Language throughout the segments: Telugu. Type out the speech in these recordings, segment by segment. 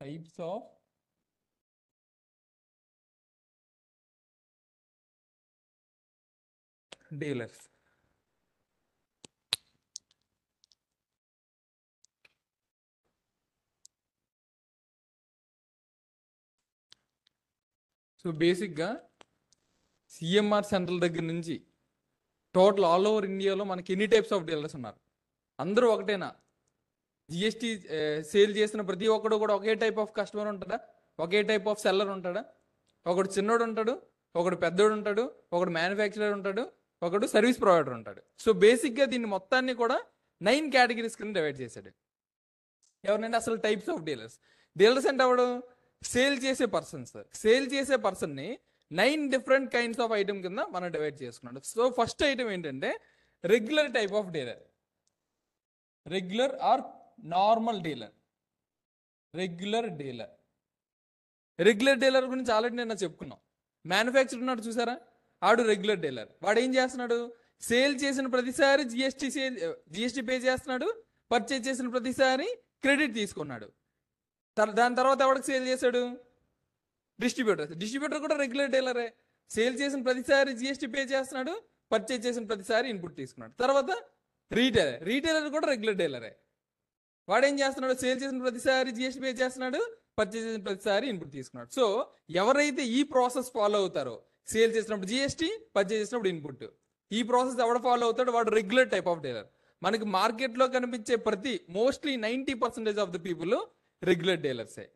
Types of dealers. సో బేసిక్గా సిఎంఆర్ సెంట్రల్ దగ్గర నుంచి టోటల్ ఆల్ ఓవర్ ఇండియాలో మనకి ఎన్ని టైప్స్ ఆఫ్ డీలర్స్ ఉన్నారు? అందరూ ఒకటేనా? జిఎస్టీ సేల్ చేసిన ప్రతి ఒక్కడు కూడా ఒకే టైప్ ఆఫ్ కస్టమర్ ఉంటాడా? ఒకే టైప్ ఆఫ్ సెల్లర్ ఉంటాడా? ఒకడు చిన్నోడు ఉంటాడు, ఒకడు పెద్దోడు ఉంటాడు, ఒకడు మ్యానుఫ్యాక్చరర్ ఉంటాడు, ఒకడు సర్వీస్ ప్రొవైడర్ ఉంటాడు. సో బేసిక్గా దీన్ని మొత్తాన్ని కూడా 9 కేటగిరీస్ కింద డివైడ్ చేశాడు. ఎవరినంటే అసలు టైప్స్ ఆఫ్ డీలర్స్. డీలర్స్ అంటే ఎవడు? సేల్ చేసే పర్సన్స్. సేల్ చేసే పర్సన్ని 9 డిఫరెంట్ కైండ్స్ ఆఫ్ ఐటమ్ కింద మనం డివైడ్ చేసుకున్నాడు. సో ఫస్ట్ ఐటమ్ ఏంటంటే regular type of dealer. Regular are normal dealer. Regular dealer. Regular dealer గురించి ఆల్రెడీ నేను చెప్పుకున్నాం. మ్యానుఫ్యాక్చర్ ఉన్నాడు చూసారా, ఆడు రెగ్యులర్ డీలర్. వాడు ఏం చేస్తున్నాడు? సేల్ చేసిన ప్రతిసారి జిఎస్టీ పే చేస్తున్నాడు, పర్చేజ్ చేసిన ప్రతిసారి క్రెడిట్ తీసుకున్నాడు. దాని తర్వాత ఎవరికి సేల్ చేశాడు? డిస్ట్రిబ్యూటర్. డిస్ట్రిబ్యూటర్ కూడా రెగ్యులర్ డీలరే. సేల్ చేసిన ప్రతిసారి జిఎస్టీ పే చేస్తున్నాడు, పర్చేజ్ చేసిన ప్రతిసారి ఇన్పుట్ తీసుకున్నాడు. తర్వాత రీటైలర్. రీటైలర్ కూడా రెగ్యులర్ డీలరే. వాడు ఏం చేస్తున్నాడు? సేల్ చేసిన ప్రతిసారి జిఎస్టీ పే చేస్తున్నాడు, పర్చేజ్ చేసిన ప్రతిసారి ఇన్పుట్ తీసుకున్నాడు. సో ఎవరైతే ఈ ప్రాసెస్ ఫాలో అవుతారో, సేల్ చేసినప్పుడు జిఎస్టీ, పర్చేజ్ చేసినప్పుడు ఇన్పుట్, ఈ ప్రాసెస్ ఎవడు ఫాలో అవుతాడో వాడు రెగ్యులర్ టైప్ ఆఫ్ డీలర్. మనకి మార్కెట్లో కనిపించే mostly 90% of the people regular డీలర్సే.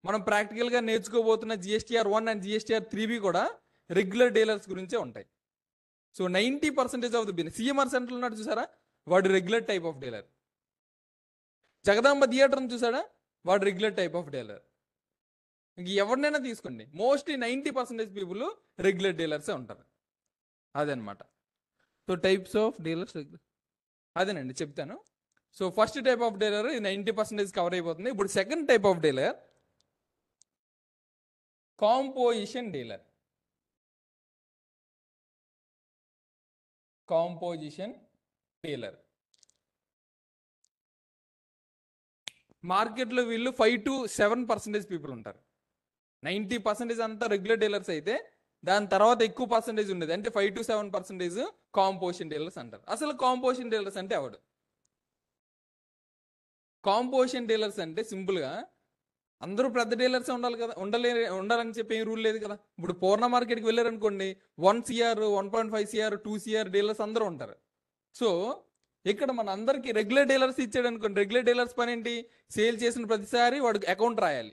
మనం ప్రాక్టికల్గా నేర్చుకోబోతున్న GSTR 1 అండ్ GSTR 3 కూడా రెగ్యులర్ డీలర్స్ గురించే ఉంటాయి. So 90% of the business. CMR central ఉన్నాడు చూసారా, వాడు regular type of dealer. Jagadamba theatre చూసాడా, వాడు రెగ్యులర్ టైప్ ఆఫ్ డీలర్. ఇంక ఎవరినైనా తీసుకోండి, మోస్ట్లీ 90% పీపుల్ రెగ్యులర్ డీలర్సే ఉంటారు. అదనమాట. సో టైప్స్ ఆఫ్ డీలర్స్ అదేనండి చెప్తాను. So first type of dealer 90% cover అయిపోతుంది. ఇప్పుడు second type of dealer composition dealer. Composition dealer. మార్కెట్లో వీళ్ళు 5 to 7% పీపుల్ ఉంటారు. 90% అంతా రెగ్యులర్ డీలర్స్ అయితే దాని తర్వాత ఎక్కువ పర్సంటేజ్ ఉండేది అంటే 5 to 7% కాంపోజిషన్ డీలర్స్ అంటారు. అసలు కాంపోజిషన్ డీలర్స్ అంటే ఎవడు? కాంపోజిషన్ డీలర్స్ అంటే సింపుల్గా అందరూ పెద్ద డీలర్స్ ఉండాలి కదా, ఉండాలని చెప్పి ఏం రూల్ లేదు కదా. ఇప్పుడు పూర్ణ మార్కెట్కి వెళ్ళారనుకోండి, 1 CR, 1.5 CR, 2 CR డీలర్స్ అందరూ ఉంటారు. సో ఇక్కడ మన అందరికి రెగ్యులర్ డీలర్స్ ఇచ్చాడు అనుకోండి, రెగ్యులర్ డీలర్స్ పని ఏంటి? సేల్ చేసిన ప్రతిసారి వాడు అకౌంట్ రాయాలి,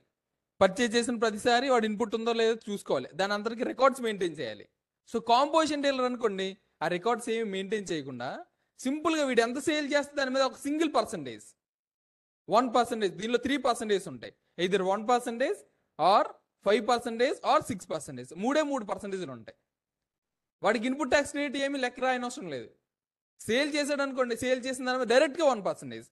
పర్చేజ్ చేసిన ప్రతిసారి వాడు ఇన్పుట్ ఉందో లేదో చూసుకోవాలి, దాని అందరికి రికార్డ్స్ మెయింటైన్ చేయాలి. సో కాంపోజిషన్ డీలర్ అనుకోండి, ఆ రికార్డ్స్ ఏమి మెయింటైన్ చేయకుండా సింపుల్గా వీడు ఎంత సేల్ చేస్తే దాని మీద ఒక సింగిల్ పర్సంటేజ్, 1%, దీనిలో 3% ఉంటాయి. either 1% ఆర్ 5% ఆర్ 6%, 3% ఉంటాయి. వాడికి ఇన్పుట్ ట్యాక్స్ రేట్ ఏమి లెక్క రాయని అవసరం లేదు. సేల్ చేసాడు అనుకోండి, సేల్ చేసిన దాని మీద డైరెక్ట్గా 1%.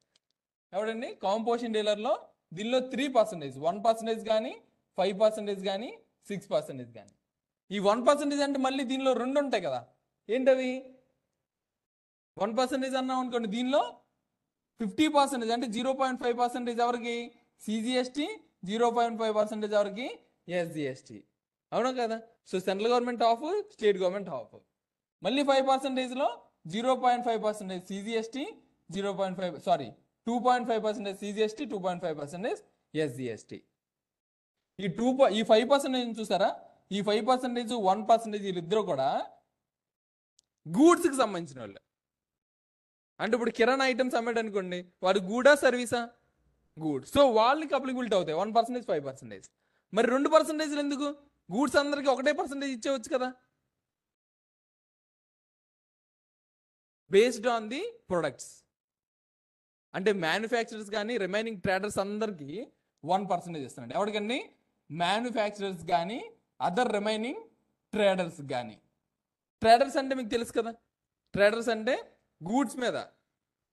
ఎవడండి? కాంపోజిషన్ డీలర్లో దీనిలో 3%, 1% కానీ 5% కానీ 6% కానీ. ఈ 1% అంటే మళ్ళీ దీనిలో 2 ఉంటాయి కదా, ఏంటవి? 1% అన్నాం అనుకోండి, దీనిలో 50% అంటే 0.5% ఎవరికి? CGST, 0.5% ఎవరికి? SGST. అవునా కదా? So central government of, state government of. మళ్ళీ 5%లో 0.5% CGST, 2.5% CGST, 2.5% SGST. ఈ 5% చూసారా, ఈ 5%, 1% వీళ్ళిద్దరూ కూడా గూడ్స్కి సంబంధించిన వాళ్ళు. అంటే ఇప్పుడు కిరాణా ఐటమ్స్ అమ్మాడు అనుకోండి, వాడు గూడా సర్వీసా? గూడ్స్. సో వాళ్ళకి అప్లికబిలిటీ అవుతాయి 1%, 5%. మరి 2% ఎందుకు? గూడ్స్ అందరికి ఒకటే పర్సంటేజ్ ఇచ్చేవచ్చు కదా, బేస్డ్ ఆన్ ది ప్రొడక్ట్స్. అంటే మ్యానుఫ్యాక్చరర్స్ కానీ రిమైనింగ్ ట్రేడర్స్ అందరికి 1% ఇస్తున్నాడు. ఎవరికండి? మ్యానుఫ్యాక్చరర్స్ కానీ అదర్ రిమైనింగ్ ట్రేడర్స్ కానీ. ట్రేడర్స్ అంటే మీకు తెలుసు కదా, ట్రేడర్స్ అంటే గూడ్స్ మీద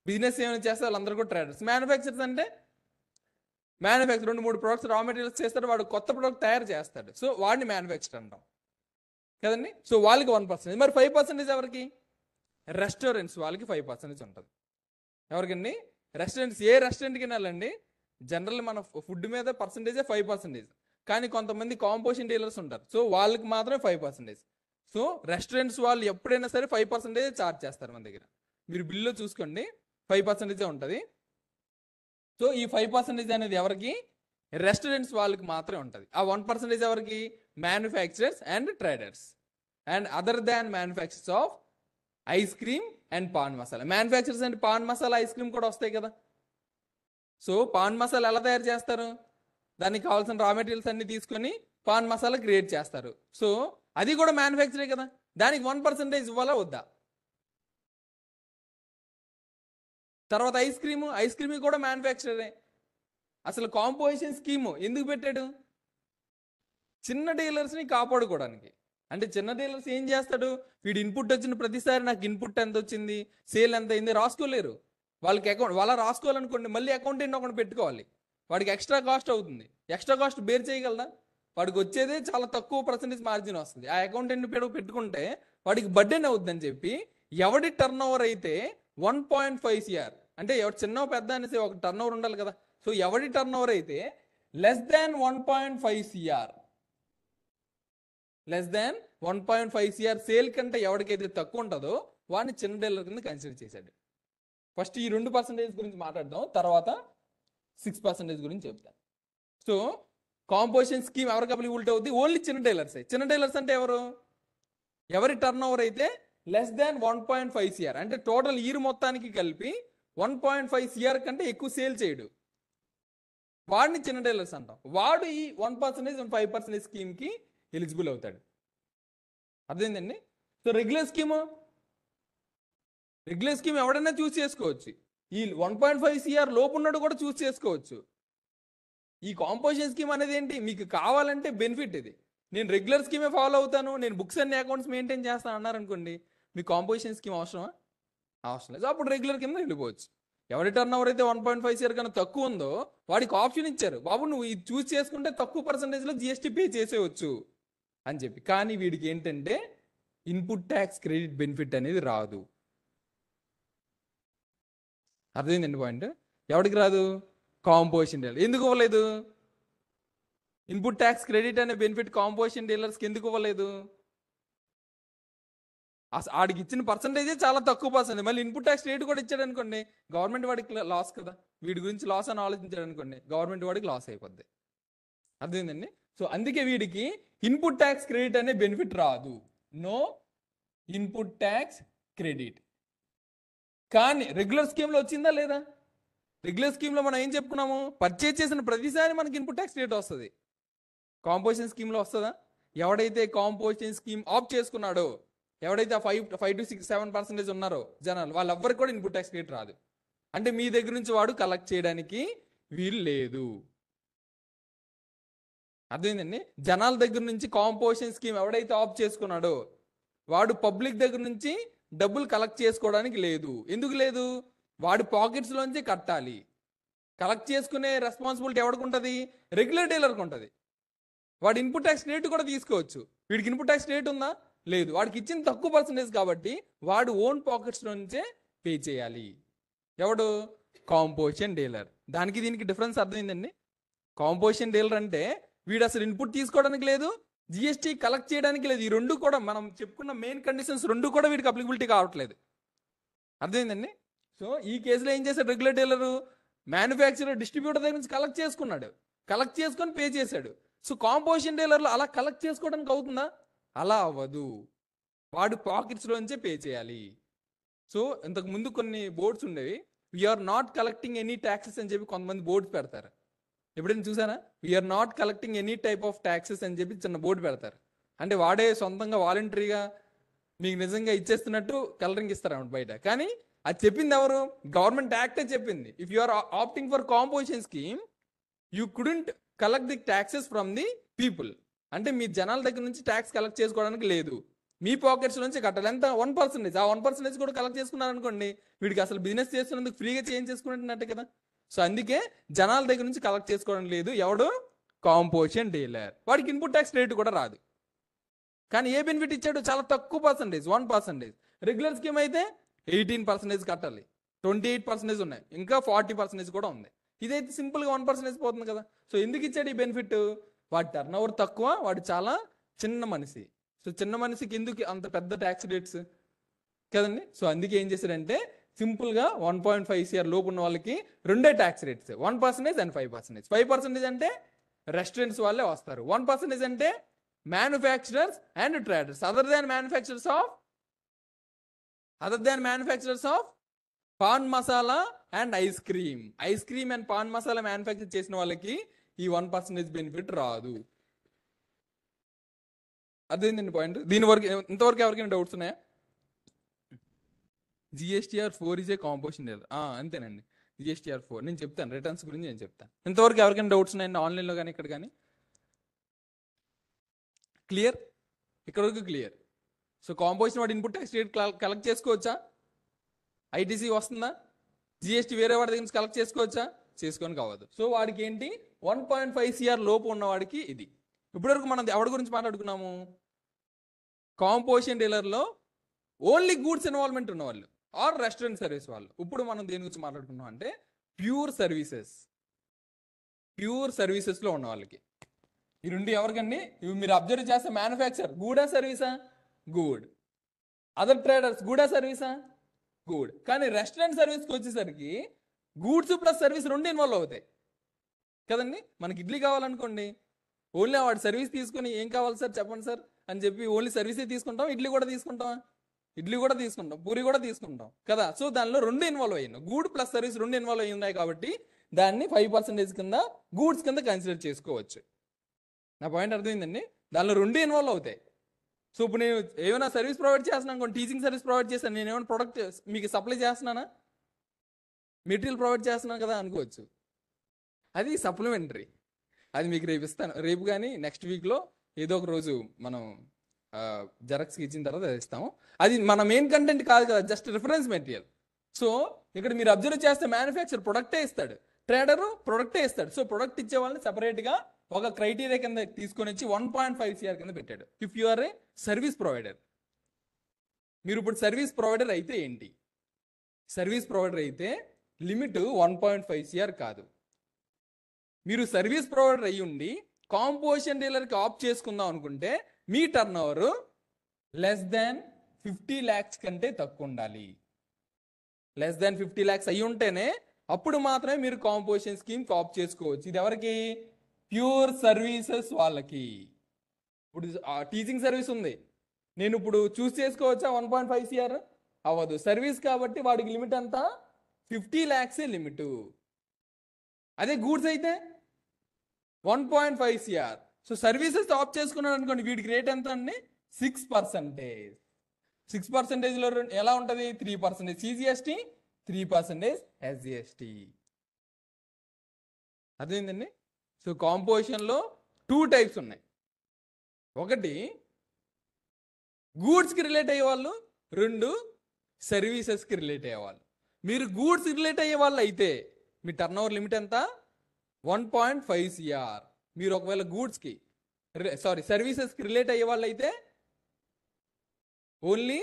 బిజినెస్ ఏమైనా చేస్తే వాళ్ళందరూ కూడా ట్రేడర్స్. మ్యానుఫ్యాక్చరర్స్ అంటే మ్యానుఫ్యాక్చర్ 2-3 ప్రొడక్ట్స్ రా మెటీరియల్స్ చేస్తాడు, వాడు కొత్త ప్రొడక్ట్ తయారు చేస్తాడు, సో వాడిని మ్యానుఫ్యాక్చర్ అంటాం కదండి. సో వాళ్ళకి 1%. మరి 5% ఎవరికి? రెస్టారెంట్స్ వాళ్ళకి 5% ఉంటుంది. ఎవరికండి? రెస్టారెంట్స్. ఏ రెస్టారెంట్కి వెళ్ళాలండి, జనరల్ మన ఫుడ్ మీద పర్సంటేజే 5%. కానీ కొంతమంది కాంపోజిషన్ డీలర్స్ ఉంటారు, సో వాళ్ళకి మాత్రమే 5%. సో రెస్టారెంట్స్ వాళ్ళు ఎప్పుడైనా సరే 5% ఛార్జ్ చేస్తారు మన దగ్గర. మీరు బిల్లు చూసుకోండి 5% ఉంటుంది. సో ఈ 5% అనేది ఎవరికి? రెస్టారెంట్స్ వాళ్ళకి మాత్రమే ఉంటుంది. ఆ 1% ఎవరికి? Manufacturers and traders and other than manufacturers of ice cream and pan masala. Manufacturers and pan masala, ice cream కూడా వస్తాయి కదా. సో పాన్ మసాలా ఎలా తయారు చేస్తారు? దానికి కావాల్సిన రా మెటీరియల్స్ అన్ని తీసుకొని పాన్ మసాలా క్రియేట్ చేస్తారు. సో అది కూడా మ్యానుఫ్యాక్చరే కదా, దానికి 1% ఇవ్వాలా వద్దా? తర్వాత ఐస్ క్రీమ్ కూడా మ్యానుఫ్యాక్చరరే. అసలు కాంపోజిషన్ స్కీము ఎందుకు పెట్టాడు? చిన్న డీలర్స్ని కాపాడుకోవడానికి. అంటే చిన్న డీలర్స్ ఏం చేస్తాడు? వీడు ఇన్పుట్ వచ్చిన ప్రతిసారి నాకు ఇన్పుట్ ఎంత వచ్చింది, సేల్ ఎంత అయింది రాసుకోలేరు. వాళ్ళకి అకౌంట్ వాళ్ళ రాసుకోవాలనుకోండి, మళ్ళీ అకౌంటెంట్ ఒకటి పెట్టుకోవాలి. వాడికి ఎక్స్ట్రా కాస్ట్ అవుతుంది. ఎక్స్ట్రా కాస్ట్ బేర్ చేయగలదా? వాడికి వచ్చేదే చాలా తక్కువ పర్సెంటేజ్ మార్జిన్ వస్తుంది. ఆ అకౌంటెంట్ పెట్టుకుంటే వాడికి బర్డెన్ అవుతుందని చెప్పి ఎవడి టర్న్ ఓవర్ అయితే 1.5 CR, అంటే ఎవరు చిన్న పెద్ద అనేసి ఒక టర్న్ ఓవర్ ఉండాలి కదా. సో ఎవడి టర్న్ ఓవర్ అయితే less than 1.5 CR, less than 1.5 CR sale కంటే ఎవరికైతే తక్కువ ఉంటుందో వాడిని చిన్న డీలర్ కింద కన్సిడర్ చేశాడు. ఫస్ట్ ఈ 2% గురించి మాట్లాడదాం, తర్వాత 6% గురించి చెప్తాను. సో కాంపోజిషన్ స్కీమ్ ఎవరికి అప్లికబిలిటీ అవుతుంది? ఓన్లీ చిన్న డీలర్స్. చిన్న డీలర్స్ అంటే ఎవరు? ఎవరి టర్న్ ఓవర్ అయితే లెస్ దాన్ 1.5 CR, అంటే టోటల్ ఇయర్ మొత్తానికి కలిపి 1.5 CR కంటే ఎక్కువ సేల్ చేయడు, వాడిని చిన్న డీలర్స్ అంటాం. వాడు ఈ 1% అండ్ 5% స్కీమ్కి ఎలిజిబుల్ అవుతాడు. అర్థమైందండి? సో రెగ్యులర్ స్కీమ్ ఎవడైనా చూస్ చేసుకోవచ్చు. ఈ 1.5 CR లోపు ఉన్నాడు కూడా చూస్ చేసుకోవచ్చు. ఈ కాంపోజిషన్ స్కీమ్ అనేది ఏంటి? మీకు కావాలంటే బెనిఫిట్ ఇది. నేను రెగ్యులర్ స్కీమే ఫాలో అవుతాను, నేను బుక్స్ అన్ని అకౌంట్స్ మెయింటైన్ చేస్తాను అన్నారనుకోండి, మీ కాంపోజిషన్ స్కీమ్ అవసరమా? అవసరం లేదు. అప్పుడు రెగ్యులర్ కింద వెళ్ళిపోవచ్చు. ఎవరి టర్న్ ఓవర్ అయితే 1.5 CR కన్నా తక్కువ ఉందో వాడికి ఆప్షన్ ఇచ్చారు, బాబు నువ్వు ఇది చూస్ చేసుకుంటే తక్కువ పర్సంటేజ్లో GST పే చేసేవచ్చు అని చెప్పి. కానీ వీడికి ఏంటంటే ఇన్పుట్ ట్యాక్స్ క్రెడిట్ బెనిఫిట్ అనేది రాదు. అర్థమైందండి పాయింట్? ఎవరికి రాదు? Composition dealer. ఎందుకు ఇవ్వలేదు? ఇన్పుట్ ట్యాక్స్ క్రెడిట్ అనే బెనిఫిట్ కాంపోజిషన్ డీలర్స్కి ఎందుకు ఇవ్వలేదు? ఆడికి ఇచ్చిన పర్సంటేజే చాలా తక్కువ పర్సెంట్. మళ్ళీ ఇన్పుట్ ట్యాక్స్ రేట్ కూడా ఇచ్చాడు అనుకోండి, గవర్నమెంట్ వాడికి లాస్ కదా. వీడి గురించి లాస్ అని ఆలోచించాడు అనుకోండి, గవర్నమెంట్ వాడికి లాస్ అయిపోద్ది. అర్థమైందండి? సో అందుకే వీడికి ఇన్పుట్ ట్యాక్స్ క్రెడిట్ అనే బెనిఫిట్ రాదు. No input tax credit. కానీ రెగ్యులర్ స్కీమ్లో వచ్చిందా లేదా? రెగ్యులర్ స్కీమ్లో మనం ఏం చెప్పుకున్నాము? పర్చేజ్ చేసిన ప్రతిసారి మనకి ఇన్పుట్ ట్యాక్స్ రేట్ వస్తుంది. కాంపోజిషన్ స్కీమ్లో వస్తుందా? ఎవడైతే కాంపోజిషన్ స్కీమ్ ఆప్ చేసుకున్నాడో, ఎవడైతే 5 to 6, 7% ఉన్నారో జనాలు, వాళ్ళెవ్వరికి కూడా ఇన్పుట్ ట్యాక్స్ రేట్ రాదు. అంటే మీ దగ్గర నుంచి వాడు కలెక్ట్ చేయడానికి వీలు లేదు. అర్థమైందండి? జనాల దగ్గర నుంచి కాంపోజిషన్ స్కీమ్ ఎవడైతే ఆప్ చేసుకున్నాడో వాడు పబ్లిక్ దగ్గర నుంచి డబ్బులు కలెక్ట్ చేసుకోవడానికి లేదు. ఎందుకు లేదు? వాడి పాకెట్స్లోంచి కట్టాలి. కలెక్ట్ చేసుకునే రెస్పాన్సిబిలిటీ ఎవరికి ఉంటుంది? రెగ్యులర్ డీలర్కి ఉంటుంది. వాడు ఇన్పుట్ ట్యాక్స్ రేట్ కూడా తీసుకోవచ్చు. వీడికి ఇన్పుట్ ట్యాక్స్ రేట్ ఉందా? లేదు. వాడికి ఇచ్చిన తక్కువ పర్సంటేజ్ కాబట్టి వాడు ఓన్ పాకెట్స్ నుంచే పే చేయాలి. ఎవడు? Composition dealer. దానికి దీనికి డిఫరెన్స్ అర్థమైందండి? కాంపోజిషన్ డీలర్ అంటే వీడు అసలు ఇన్పుట్ తీసుకోవడానికి లేదు, GST కలెక్ట్ చేయడానికి లేదు. ఈ రెండు కూడా మనం చెప్పుకున్న మెయిన్ కండిషన్స్ రెండు కూడా వీడికి అప్లికబిలిటీ కావట్లేదు. అర్థమైందండి? సో ఈ కేసులో ఏం చేశాడు రెగ్యులర్ డీలరు? మ్యానుఫ్యాక్చరర్ డిస్ట్రిబ్యూటర్ దగ్గర నుంచి కలెక్ట్ చేసుకున్నాడు, కలెక్ట్ చేసుకొని పే చేశాడు. సో కాంపోజిషన్ డీలర్లు అలా కలెక్ట్ చేసుకోవడానికి అవుతుందా? అలా అవ్వదు. వాడు పాకెట్స్లోంచే పే చేయాలి. సో ఇంతకు ముందు కొన్ని బోర్డ్స్ ఉండేవి, we are not collecting any taxes అని చెప్పి కొంతమంది బోర్డ్స్ పెడతారు. ఎప్పుడైనా చూసారా? We are not collecting any type of taxes అని చెప్పి చిన్న బోర్డు పెడతారు. అంటే వాడే సొంతంగా వాలంటరీగా మీకు నిజంగా ఇచ్చేస్తున్నట్టు కలరింగ్ ఇస్తారు బయట. కానీ అది చెప్పింది ఎవరు? గవర్నమెంట్ యాక్టే చెప్పింది. If you are opting for composition scheme you couldn't collect the taxes from the people. అంటే మీ జనాల దగ్గర నుంచి ట్యాక్స్ కలెక్ట్ చేసుకోవడానికి లేదు, మీ పాకెట్స్ నుంచి కట్టాలి. ఎంత? 1%. ఆ 1% కూడా కలెక్ట్ చేసుకున్నారనుకోండి, వీడికి అసలు బిజినెస్ చేస్తున్నందుకు ఫ్రీగా చేంజ్ చేసుకున్నట్టు కదా. సో అందుకే జనాల దగ్గర నుంచి కలెక్ట్ చేసుకోవడం లేదు. ఎవడు? Composition dealer. వాడికి ఇన్పుట్ ట్యాక్స్ రేట్ కూడా రాదు. కానీ ఏ బెనిఫిట్ ఇచ్చాడు? చాలా తక్కువ పర్సంటేజ్, 1%. రెగ్యులర్ స్కీమ్ అయితే 18% కట్టాలి, 28% ఉన్నాయి, ఇంకా 40% కూడా ఉంది. ఇదైతే సింపుల్గా 1% పోతుంది కదా. సో ఎందుకు ఇచ్చాడు ఈ బెనిఫిట్? వాడి టర్న్ ఓవర్ తక్కువ, వాడు చాలా చిన్న మనిషి. సో చిన్న మనిషికి ఎందుకు అంత పెద్ద ట్యాక్స్ రేట్స్ కదండి. సో అందుకే ఏం చేశాడంటే సింపుల్గా 1.5 CR లోపు ఉన్న వాళ్ళకి రెండే ట్యాక్స్ రేట్స్, 1% అండ్ 5%. 5% అంటే రెస్టారెంట్స్ వాళ్ళే వస్తారు, 1% అంటే manufacturers and traders other than manufacturers of pan masala and ice cream and pan masala manufacture చేసిన వాళ్ళకి ఈ 1% బెనిఫిట్ రాదు. అదేంటండి పాయింట్. దీని వరకు ఇంతవరకు ఎవరికైనా డౌట్స్ ఉన్నాయా? GSTR 4 is a composition error, అంతేనండి. జిఎస్టీఆర్ 4 నేను చెప్తాను, రిటర్న్స్ గురించి నేను చెప్తాను. ఇంతవరకు ఎవరికైనా డౌట్స్ ఉన్నాయండి ఆన్లైన్లో కానీ ఇక్కడ కానీ? క్లియర్? ఇక్కడ వరకు క్లియర్. సో కాంపోజిషన్ వాడు ఇన్పుట్ ట్యాక్స్ రేట్ కలెక్ట్ చేసుకోవచ్చా? ఐటీసీ వస్తుందా? జిఎస్టీ వేరే వాడి దగ్గర నుంచి కలెక్ట్ చేసుకోవచ్చా? చేసుకొని కావద్దు. సో వాడికి ఏంటి 1.5 CR లోపు ఉన్నవాడికి ఇది. ఇప్పటివరకు మనం ఎవరి గురించి మాట్లాడుకున్నాము? కాంపోజిషన్ డీలర్లో ఓన్లీ గూడ్స్ ఇన్వాల్వ్మెంట్ ఉన్నవాళ్ళు ఆర్ రెస్టారెంట్ సర్వీస్ వాళ్ళు. ఇప్పుడు మనం దేని గురించి మాట్లాడుకున్నాం అంటే ప్యూర్ సర్వీసెస్లో ఉన్న వాళ్ళకి. ఈ రెండు ఎవరికండి? ఇవి మీరు అబ్జర్వ్ చేస్తే మ్యానుఫ్యాక్చర్ గూడా సర్వీసా? గుడ్. అదర్ ట్రేడర్స్ గూడా సర్వీసా? గుడ్. కానీ రెస్టారెంట్ సర్వీస్కి వచ్చేసరికి గూడ్స్ ప్లస్ సర్వీస్ రెండు ఇన్వాల్వ్ అవుతాయి కదండి. మనకి ఇడ్లీ కావాలనుకోండి, ఓన్లీ వాడి సర్వీస్ తీసుకొని ఏం కావాలి సార్ చెప్పండి సార్ అని చెప్పి ఓన్లీ సర్వీసే తీసుకుంటాం. ఇడ్లీ కూడా తీసుకుంటాం, పూరి కూడా తీసుకుంటాం కదా. సో దానిలో రెండు ఇన్వాల్వ్ అయ్యింది, గూడ్ ప్లస్ సర్వీస్ రెండు ఇన్వాల్వ్ అయ్యి ఉన్నాయి కాబట్టి దాన్ని 5% కింద గూడ్స్ కింద కన్సిడర్ చేసుకోవచ్చు. నా పాయింట్ అర్థమైందండి. దానిలో రెండు ఇన్వాల్వ్ అవుతాయి. సో ఇప్పుడు నేను ఏమైనా సర్వీస్ ప్రొవైడ్ చేస్తున్నాను అనుకోండి, టీచింగ్ సర్వీస్ ప్రొవైడ్ చేస్తాను, నేను ఏమైనా ప్రొడక్ట్ మీకు సప్లై చేస్తున్నానా? మెటీరియల్ ప్రొవైడ్ చేస్తున్నాను కదా అనుకోవచ్చు. అది సప్లిమెంటరీ, అది మీకు రేపు ఇస్తాను. రేపు కానీ నెక్స్ట్ వీక్లో ఏదో ఒక రోజు మనం జెరాక్స్కి ఇచ్చిన తర్వాత అది ఇస్తాము. అది మన మెయిన్ కంటెంట్ కాదు కదా, జస్ట్ రిఫరెన్స్ మెటీరియల్. సో ఇక్కడ మీరు అబ్జర్వ్ చేస్తే మ్యానుఫ్యాక్చర్ ప్రొడక్టే ఇస్తాడు, ట్రేడరు ప్రొడక్టే ఇస్తాడు. సో ప్రొడక్ట్ ఇచ్చే వాళ్ళని సెపరేట్గా ఒక క్రైటీరియా కింద తీసుకొని వచ్చి 1.5 CR కింద పెట్టాడు. If you are a service provider. మీరు ఇప్పుడు సర్వీస్ ప్రొవైడర్ అయితే ఏంటి? సర్వీస్ ప్రొవైడర్ అయితే లిమిట్ 1.5 CR కాదు. మీరు సర్వీస్ ప్రొవైడర్ అయ్యి ఉండి కాంపోజిషన్ డీలర్కి ఆప్ చేసుకుందాం అనుకుంటే మీ turnover less than 50 lakhs కంటే తక్కువ ఉండాలి. లెస్ దాన్ 50 lakhs అయ్యి ఉంటేనే అప్పుడు మాత్రమే మీరు కాంపోజిషన్ స్కీమ్ ఆప్ చేసుకోవచ్చు. ఇది ఎవరికి? ప్యూర్ సర్వీసెస్ వాళ్ళకి. ఇప్పుడు టీచింగ్ సర్వీస్ ఉంది, నేను ఇప్పుడు చూస్ చేసుకోవచ్చా 1.5 CR? అవ్వదు. సర్వీస్ కాబట్టి వాడికి లిమిట్ అంతా 50 lakhs లిమిట్. అదే గూడ్స్ అయితే 1.5 CR. సో సర్వీసెస్ ఆప్ చేసుకున్నాడు అనుకోండి, వీడికి రేట్ ఎంత అండి? 6%. 6%లో ఎలా ఉంటుంది? 3% CGST, 3% SGST. అదేంటండి. సో కాంపోజిషన్లో 2 types ఉన్నాయి. ఒకటి గూడ్స్కి రిలేట్ అయ్యే వాళ్ళు, రెండు సర్వీసెస్కి రిలేట్ అయ్యే వాళ్ళు. మీరు గూడ్స్ రిలేట్ అయ్యే వాళ్ళు అయితే మీ టర్న్ ఓవర్ లిమిట్ ఎంత? 1.5 CR. మీరు ఒకవేళ గూడ్స్కి సర్వీసెస్కి రిలేట్ అయ్యే వాళ్ళు అయితే ఓన్లీ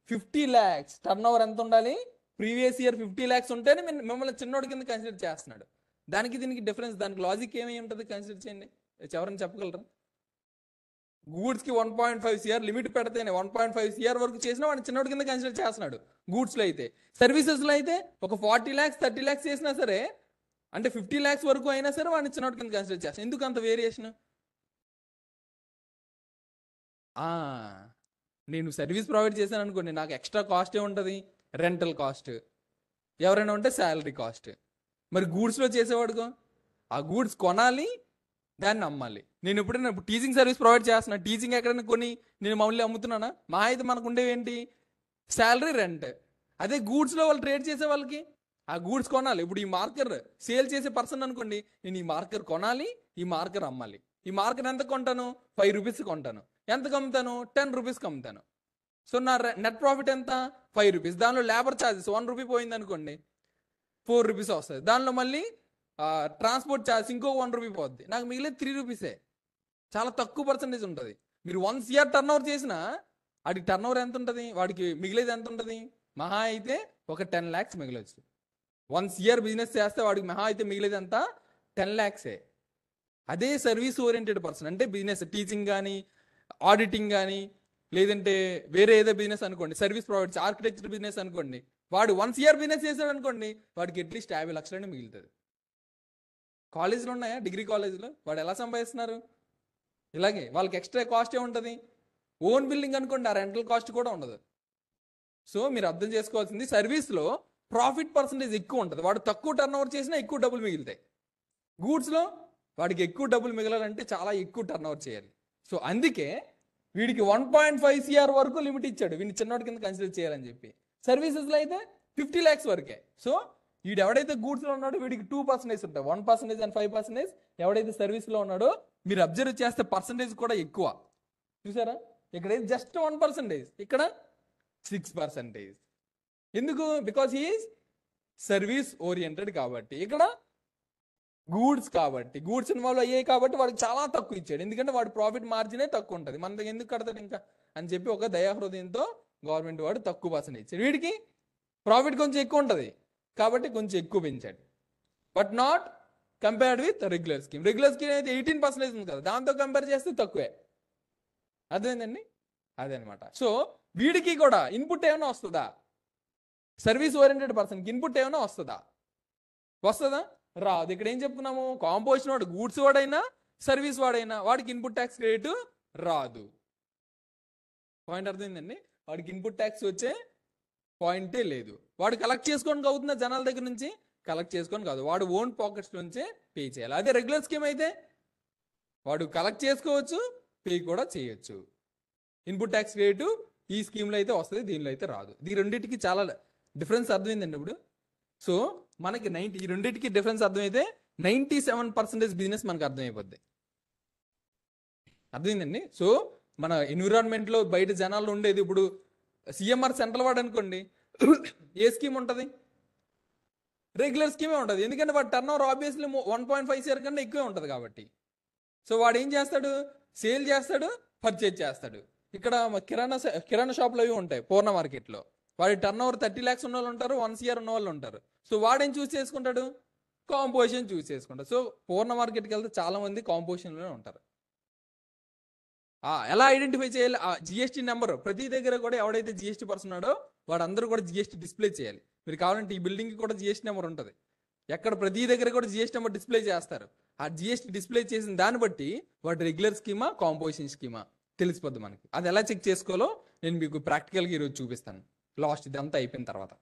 50 lakhs. టర్న్ ఓవర్ ఎంత ఉండాలి? ప్రీవియస్ ఇయర్ 50 lakhs ఉంటేనే మిమ్మల్ని చిన్నోడి కింద కన్సిడర్ చేస్తున్నాడు. దానికి దీనికి డిఫరెన్స్, దానికి లాజిక్ ఏమై ఉంటుంది కన్సిడర్ చేయండి. ఎవరైనా చెప్పగలరా? గూడ్స్కి 1.5 CR లిమిట్ పెడితేనే 1.5 CR వరకు చేసినా వాడిని చిన్నోడి కింద కన్సిడర్ చేస్తున్నాడు గూడ్స్లో అయితే. సర్వీసెస్లో అయితే ఒక 40 lakhs 30 lakhs చేసినా సరే, అంటే 50 lakhs వరకు అయినా సరే వాడిని చిన్నోడి కింద కన్సిడర్ చేస్తాను. ఎందుకు అంత వేరియేషన్? నేను సర్వీస్ ప్రొవైడ్ చేశాను అనుకోండి, నాకు ఎక్స్ట్రా కాస్ట్ ఏముంటుంది? రెంటల్ కాస్ట్, ఎవరైనా ఉంటే శాలరీ కాస్ట్. మరి గూడ్స్లో చేసేవాడుకో ఆ గూడ్స్ కొనాలి, దాన్ని అమ్మాలి. నేను ఎప్పుడైనా టీచింగ్ సర్వీస్ ప్రొవైడ్ చేస్తున్నా, టీచింగ్ ఎక్కడైనా కొని నేను మళ్ళీ అమ్ముతున్నానా? మా అయితే మనకు ఉండేవి ఏంటి? Salary, rent. అదే గూడ్స్లో వాళ్ళు ట్రేడ్ చేసే వాళ్ళకి ఆ గూడ్స్ కొనాలి. ఇప్పుడు ఈ మార్కర్ సేల్ చేసే పర్సన్ అనుకోండి, నేను ఈ మార్కర్ కొనాలి, ఈ మార్కర్ అమ్మాలి. ఈ మార్కర్ ఎంత కొంటాను? 5 rupees కొంటాను. ఎంత అమ్ముతాను? 10 rupees అమ్ముతాను. సో నా నెట్ ప్రాఫిట్ ఎంత? 5 rupees. దానిలో లేబర్ ఛార్జెస్ 1 rupee పోయింది అనుకోండి, 4 rupees వస్తుంది. దానిలో మళ్ళీ ట్రాన్స్పోర్ట్ ఛార్జ్ ఇంకో 1 rupee పోద్ది. నాకు మిగిలేదు 3 rupees. చాలా తక్కువ పర్సెంటేజ్ ఉంటుంది. మీరు 1 CR టర్న్ ఓవర్ చేసినా వాడికి టర్న్ ఓవర్ ఎంత ఉంటుంది? వాడికి మిగిలేదు ఎంత ఉంటుంది? మహా అయితే ఒక 10 lakhs మిగలొచ్చు. వన్స్ ఇయర్ బిజినెస్ చేస్తే వాడికి మహా అయితే మిగిలేదు అంతా 10 lakhs. అదే సర్వీస్ ఓరియంటెడ్ పర్సన్ అంటే బిజినెస్ టీచింగ్ కానీ ఆడిటింగ్ కానీ లేదంటే వేరే ఏదో బిజినెస్ అనుకోండి, సర్వీస్ ప్రొవైడర్స్ ఆర్కిటెక్చర్ బిజినెస్ అనుకోండి, వాడు వన్స్ ఇయర్ బిజినెస్ చేశాడు అనుకోండి, వాడికి అట్లీస్ట్ 50 లక్షలనే మిగులుతుంది. కాలేజీలు ఉన్నాయా, డిగ్రీ కాలేజీలో వాడు ఎలా సంపాదిస్తున్నారు? ఇలాగే వాళ్ళకి ఎక్స్ట్రా కాస్ట్ ఏముంటుంది? ఓన్ బిల్డింగ్ అనుకోండి, ఆ రెంటల్ కాస్ట్ కూడా ఉండదు. సో మీరు అర్థం చేసుకోవాల్సింది, సర్వీస్లో ప్రాఫిట్ పర్సంటేజ్ ఎక్కువ ఉంటుంది. వాడు తక్కువ టర్న్ ఓవర్ చేసినా ఎక్కువ డబ్బులు మిగులుతాయి. గూడ్స్లో వాడికి ఎక్కువ డబ్బులు మిగలాలంటే చాలా ఎక్కువ టర్న్ ఓవర్ చేయాలి. సో అందుకే వీడికి 1.5 CR వరకు లిమిట్ ఇచ్చాడు, వీడిని చిన్నవాడి కింద కన్సిడర్ చేయాలని చెప్పి. సర్వీసెస్లో అయితే 50 lakhs వరకే. సో వీడు ఎవడైతే గూడ్స్లో ఉన్నాడో వీడికి 2% ఉంటాయి, 1% అండ్ 5%. ఎవడైతే సర్వీస్లో ఉన్నాడో మీరు అబ్జర్వ్ చేస్తే పర్సంటేజ్ కూడా ఎక్కువ. చూసారా, ఇక్కడైతే జస్ట్ 1%, ఇక్కడ 6%. ఎందుకు? బికాస్ హీఈస్ సర్వీస్ ఓరియంటెడ్ కాబట్టి. ఇక్కడ గూడ్స్ కాబట్టి, గూడ్స్ ఇన్వాల్వ్ అయ్యాయి కాబట్టి వాడికి చాలా తక్కువ ఇచ్చాడు. ఎందుకంటే వాడి ప్రాఫిట్ మార్జినే తక్కువ ఉంటుంది, మన దగ్గర ఎందుకు కడతాడు ఇంకా అని చెప్పి ఒక దయాహృదయంతో గవర్నమెంట్ వాడు తక్కువ పర్సెంట్ ఇచ్చాడు. వీడికి ప్రాఫిట్ కొంచెం ఎక్కువ ఉంటుంది కాబట్టి కొంచెం ఎక్కువ పెంచాడు. But not compared with regular scheme. Regular scheme అయితే 18% ఉంది కదా, దాంతో కంపేర్ చేస్తే తక్కువే. అర్థమైందండి? అదే అనమాట. సో వీడికి కూడా ఇన్పుట్ ఏమైనా వస్తుందా? సర్వీస్ ఓరియంటెడ్ పర్సన్కి ఇన్పుట్ ఏమైనా వస్తుందా? రాదు. ఇక్కడ ఏం చెప్తున్నాము, కాంపోజిషన్ వాడు గూడ్స్ వాడైనా సర్వీస్ వాడైనా వాడికి ఇన్పుట్ ట్యాక్స్ రేటు రాదు. పాయింట్ అర్థమైందండి? వాడికి ఇన్పుట్ ట్యాక్స్ వచ్చే పాయింటే లేదు. వాడు కలెక్ట్ చేసుకోవడానికి అవుతుందా జనాల దగ్గర నుంచి? కలెక్ట్ చేసుకొని కాదు, వాడు ఓన్ పాకెట్స్ నుంచే పే చేయాలి. అదే రెగ్యులర్ స్కీమ్ అయితే వాడు కలెక్ట్ చేసుకోవచ్చు, పే కూడా చేయొచ్చు. ఇన్పుట్ ట్యాక్స్ రేటు ఈ స్కీమ్లో అయితే వస్తుంది, దీనిలో అయితే రాదు. ఈ రెండింటికి చాలా డిఫరెన్స్ అర్థమైందండి ఇప్పుడు. సో మనకి ఈ రెండింటికి డిఫరెన్స్ అర్థమైతే 97% బిజినెస్ మనకు అర్థమైపోద్ది. అర్థమైందండి? సో మన ఎన్విరాన్మెంట్లో బయట జనాల్లో ఉండేది, ఇప్పుడు సిఎంఆర్ సెంట్రల్ వాడు అనుకోండి, ఏ స్కీమ్ ఉంటుంది? రెగ్యులర్ స్కీమే ఉంటుంది. ఎందుకంటే వాడు టర్న్ ఓవర్ ఆబ్వియస్లీ 1.5 CR కన్నా ఎక్కువే ఉంటుంది కాబట్టి. సో వాడు ఏం చేస్తాడు? సేల్ చేస్తాడు, పర్చేజ్ చేస్తాడు. ఇక్కడ కిరాణా షాపులు అవి ఉంటాయి పూర్ణ మార్కెట్లో, వాడి టర్న్ ఓవర్ 30 lakhs ఉన్న వాళ్ళు ఉంటారు, 1 CR ఉన్న వాళ్ళు ఉంటారు. సో వాడేం చూస్ చేసుకుంటాడు? కాంపోజిషన్ చూస్ చేసుకుంటాడు. సో పూర్ణ మార్కెట్కి వెళ్తే చాలా మంది కాంపోజిషన్లోనే ఉంటారు. ఎలా ఐడెంటిఫై చేయాలి? ఆ జిఎస్టీ నెంబర్ ప్రతి దగ్గర కూడా ఎవడైతే జిఎస్టీ పర్సన్ ఉన్నాడో వాడందరూ కూడా జిఎస్టీ డిస్ప్లే చేయాలి. మీరు కావాలంటే ఈ బిల్డింగ్కి కూడా జిఎస్టీ నెంబర్ ఉంటుంది. ఎక్కడ ప్రతి దగ్గర కూడా జిఎస్టీ నెంబర్ డిస్ప్లే చేస్తారు. ఆ జిఎస్టీ డిస్ప్లే చేసిన దాన్ని బట్టి వాడు రెగ్యులర్ స్కీమా కాంపోజిషన్ స్కీమా తెలిసిపోద్ది మనకి. అది ఎలా చెక్ చేసుకోవాలో నేను మీకు ప్రాక్టికల్గా ఈరోజు చూపిస్తాను లాస్ట్ ఇదంతా అయిపోయిన తర్వాత.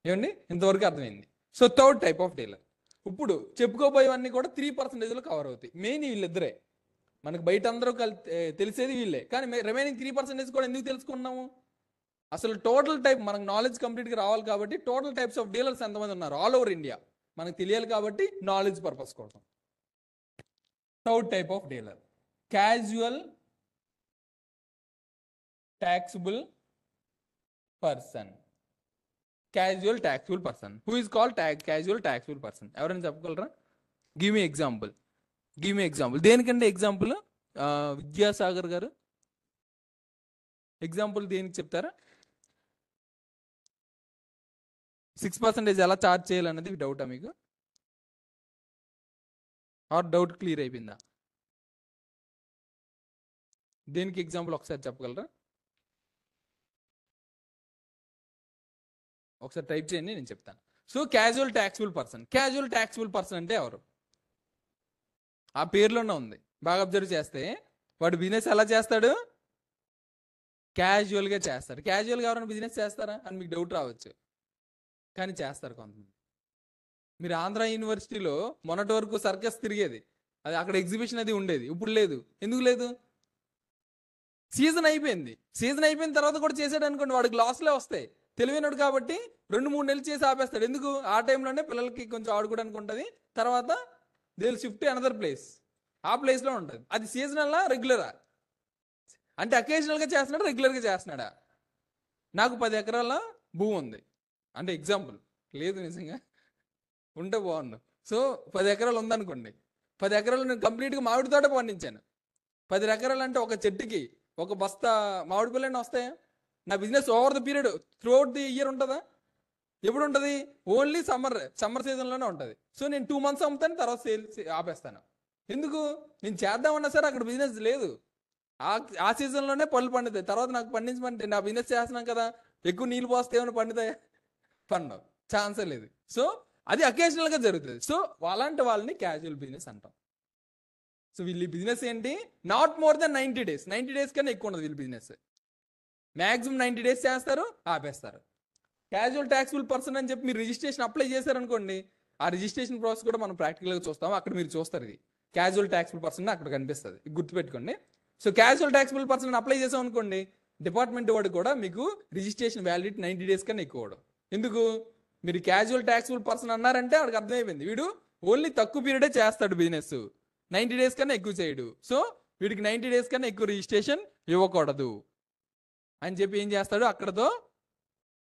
ఏమండి, ఇంతవరకు అర్థమైంది. So third type of dealer. ఇప్పుడు చెప్పుకోబోయేవన్నీ కూడా 3%లో కవర్ అవుతాయి. మెయిన్ వీళ్ళిద్దరే, మనకు బయట అందరూ తెలిసేది వీళ్ళే. కానీ రిమైనింగ్ 3% కూడా ఎందుకు తెలుసుకున్నాము? అసలు టోటల్ టైప్ మనకు నాలెడ్జ్ కంప్లీట్గా రావాలి కాబట్టి టోటల్ టైప్స్ ఆఫ్ డీలర్స్ ఎంతమంది ఉన్నారు ఆల్ ఓవర్ ఇండియా మనకు తెలియాలి కాబట్టి నాలెడ్జ్ పర్పస్ కోసం. Third type of dealer, casual taxable person. Casual taxable person. Who is called casual taxable person? ఎవరైనా చెప్పగలరా? Give me example. దేనికంటే ఎగ్జాంపుల్? విద్యాసాగర్ గారు ఎగ్జాంపుల్ దేనికి చెప్తారా? 6% ఎలా చార్జ్ చేయాలన్నది డౌటా మీకు? ఆర్ డౌట్ క్లియర్ అయిపోయిందా? దేనికి ఎగ్జాంపుల్ ఒకసారి చెప్పగలరా? ఒకసారి టైప్ చేయండి, నేను చెప్తాను. సో క్యాజువల్ ట్యాక్సిబుల్ పర్సన్ అంటే ఎవరు? ఆ పేరులోనే ఉంది, బాగా అబ్జర్వ్ చేస్తే. వాడు బిజినెస్ ఎలా చేస్తాడు? క్యాజువల్గా చేస్తాడు. క్యాజువల్గా ఎవరైనా బిజినెస్ చేస్తారా అని మీకు డౌట్ రావచ్చు, కానీ చేస్తారు కొంతమంది. మీరు ఆంధ్ర యూనివర్సిటీలో మొన్నటి వరకు సర్కస్ తిరిగేది, అది అక్కడ ఎగ్జిబిషన్ అది ఉండేది, ఇప్పుడు లేదు. ఎందుకు లేదు? సీజన్ అయిపోయిన తర్వాత కూడా చేసాడు అనుకోండి, వాడికి లాస్లే వస్తాయి. తెలివైనడు కాబట్టి 2-3 నెలలు చేసి ఆపేస్తాడు. ఎందుకు? ఆ టైంలోనే పిల్లలకి కొంచెం ఆడుకోవడానికి ఉంటుంది, తర్వాత they will shift another place, ఆ ప్లేస్లో ఉంటుంది. అది సీజనల్లా రెగ్యులరా? అంటే అకేషనల్గా చేస్తున్నాడా రెగ్యులర్గా చేస్తున్నాడా? నాకు 10 ఎకరాల భూమి ఉంది అంటే ఎగ్జాంపుల్, లేదు నిజంగా ఉంటే బాగుండు. సో 10 ఎకరాలు ఉందనుకోండి, 10 ఎకరాలు నేను కంప్లీట్గా మామిడి తోట పండించాను. 10 ఎకరాలు అంటే ఒక చెట్టుకి ఒక బస్తా మామిడి పళ్ళైనా వస్తాయా? నా business over the period through out the year ఉంటుందా? ఎప్పుడు ఉంటుంది? ఓన్లీ సమ్మర్ సీజన్లోనే ఉంటుంది. సో నేను 2 months అమ్ముతాను, తర్వాత సేల్ ఆపేస్తాను. ఎందుకు? నేను చేద్దామన్నా సరే అక్కడ బిజినెస్ లేదు. ఆ సీజన్లోనే పళ్ళు పండుతాయి. తర్వాత నాకు పండించమంటే నా బిజినెస్ చేస్తున్నాం కదా, ఎక్కువ నీళ్ళు పోస్తే ఏమైనా పండుతాయా? పండవు, ఛాన్సే లేదు. సో అది అకేషనల్గా జరుగుతుంది. సో అలాంటి వాళ్ళని క్యాజువల్ బిజినెస్ అంటాం. సో వీళ్ళ బిజినెస్ ఏంటి? Not more than 90 days. 90 days కన్నా ఎక్కువ ఉండదు వీళ్ళ బిజినెస్. మ్యాక్సిమం 90 days చేస్తారు, ఆపేస్తారు. క్యాజువల్ ట్యాక్సిబుల్ పర్సన్ అని చెప్పి మీరు రిజిస్ట్రేషన్ అప్లై చేశారనుకోండి, ఆ రిజిస్ట్రేషన్ ప్రాసెస్ కూడా మనం ప్రాక్టికల్గా చూస్తాం. అక్కడ మీరు చూస్తారు ఇది క్యాజువల్ ట్యాక్సిబుల్ పర్సన్ అక్కడ కనిపిస్తుంది, గుర్తుపెట్టుకోండి. So casual taxable person apply చేసాం అనుకోండి, డిపార్ట్మెంట్ వాడు కూడా మీకు రిజిస్ట్రేషన్ వ్యాలిడిటీ 90 days కన్నా ఎక్కువ అవడం. ఎందుకు? మీరు క్యాజువల్ ట్యాక్సిబుల్ పర్సన్ అన్నారంటే వాడికి అర్థమైపోయింది, వీడు ఓన్లీ తక్కువ పీరియడే చేస్తాడు బిజినెస్, 90 days కన్నా ఎక్కువ చేయడు. సో వీడికి 90 days కన్నా ఎక్కువ రిజిస్ట్రేషన్ ఇవ్వకూడదు అని చెప్పి ఏం చేస్తాడు, అక్కడతో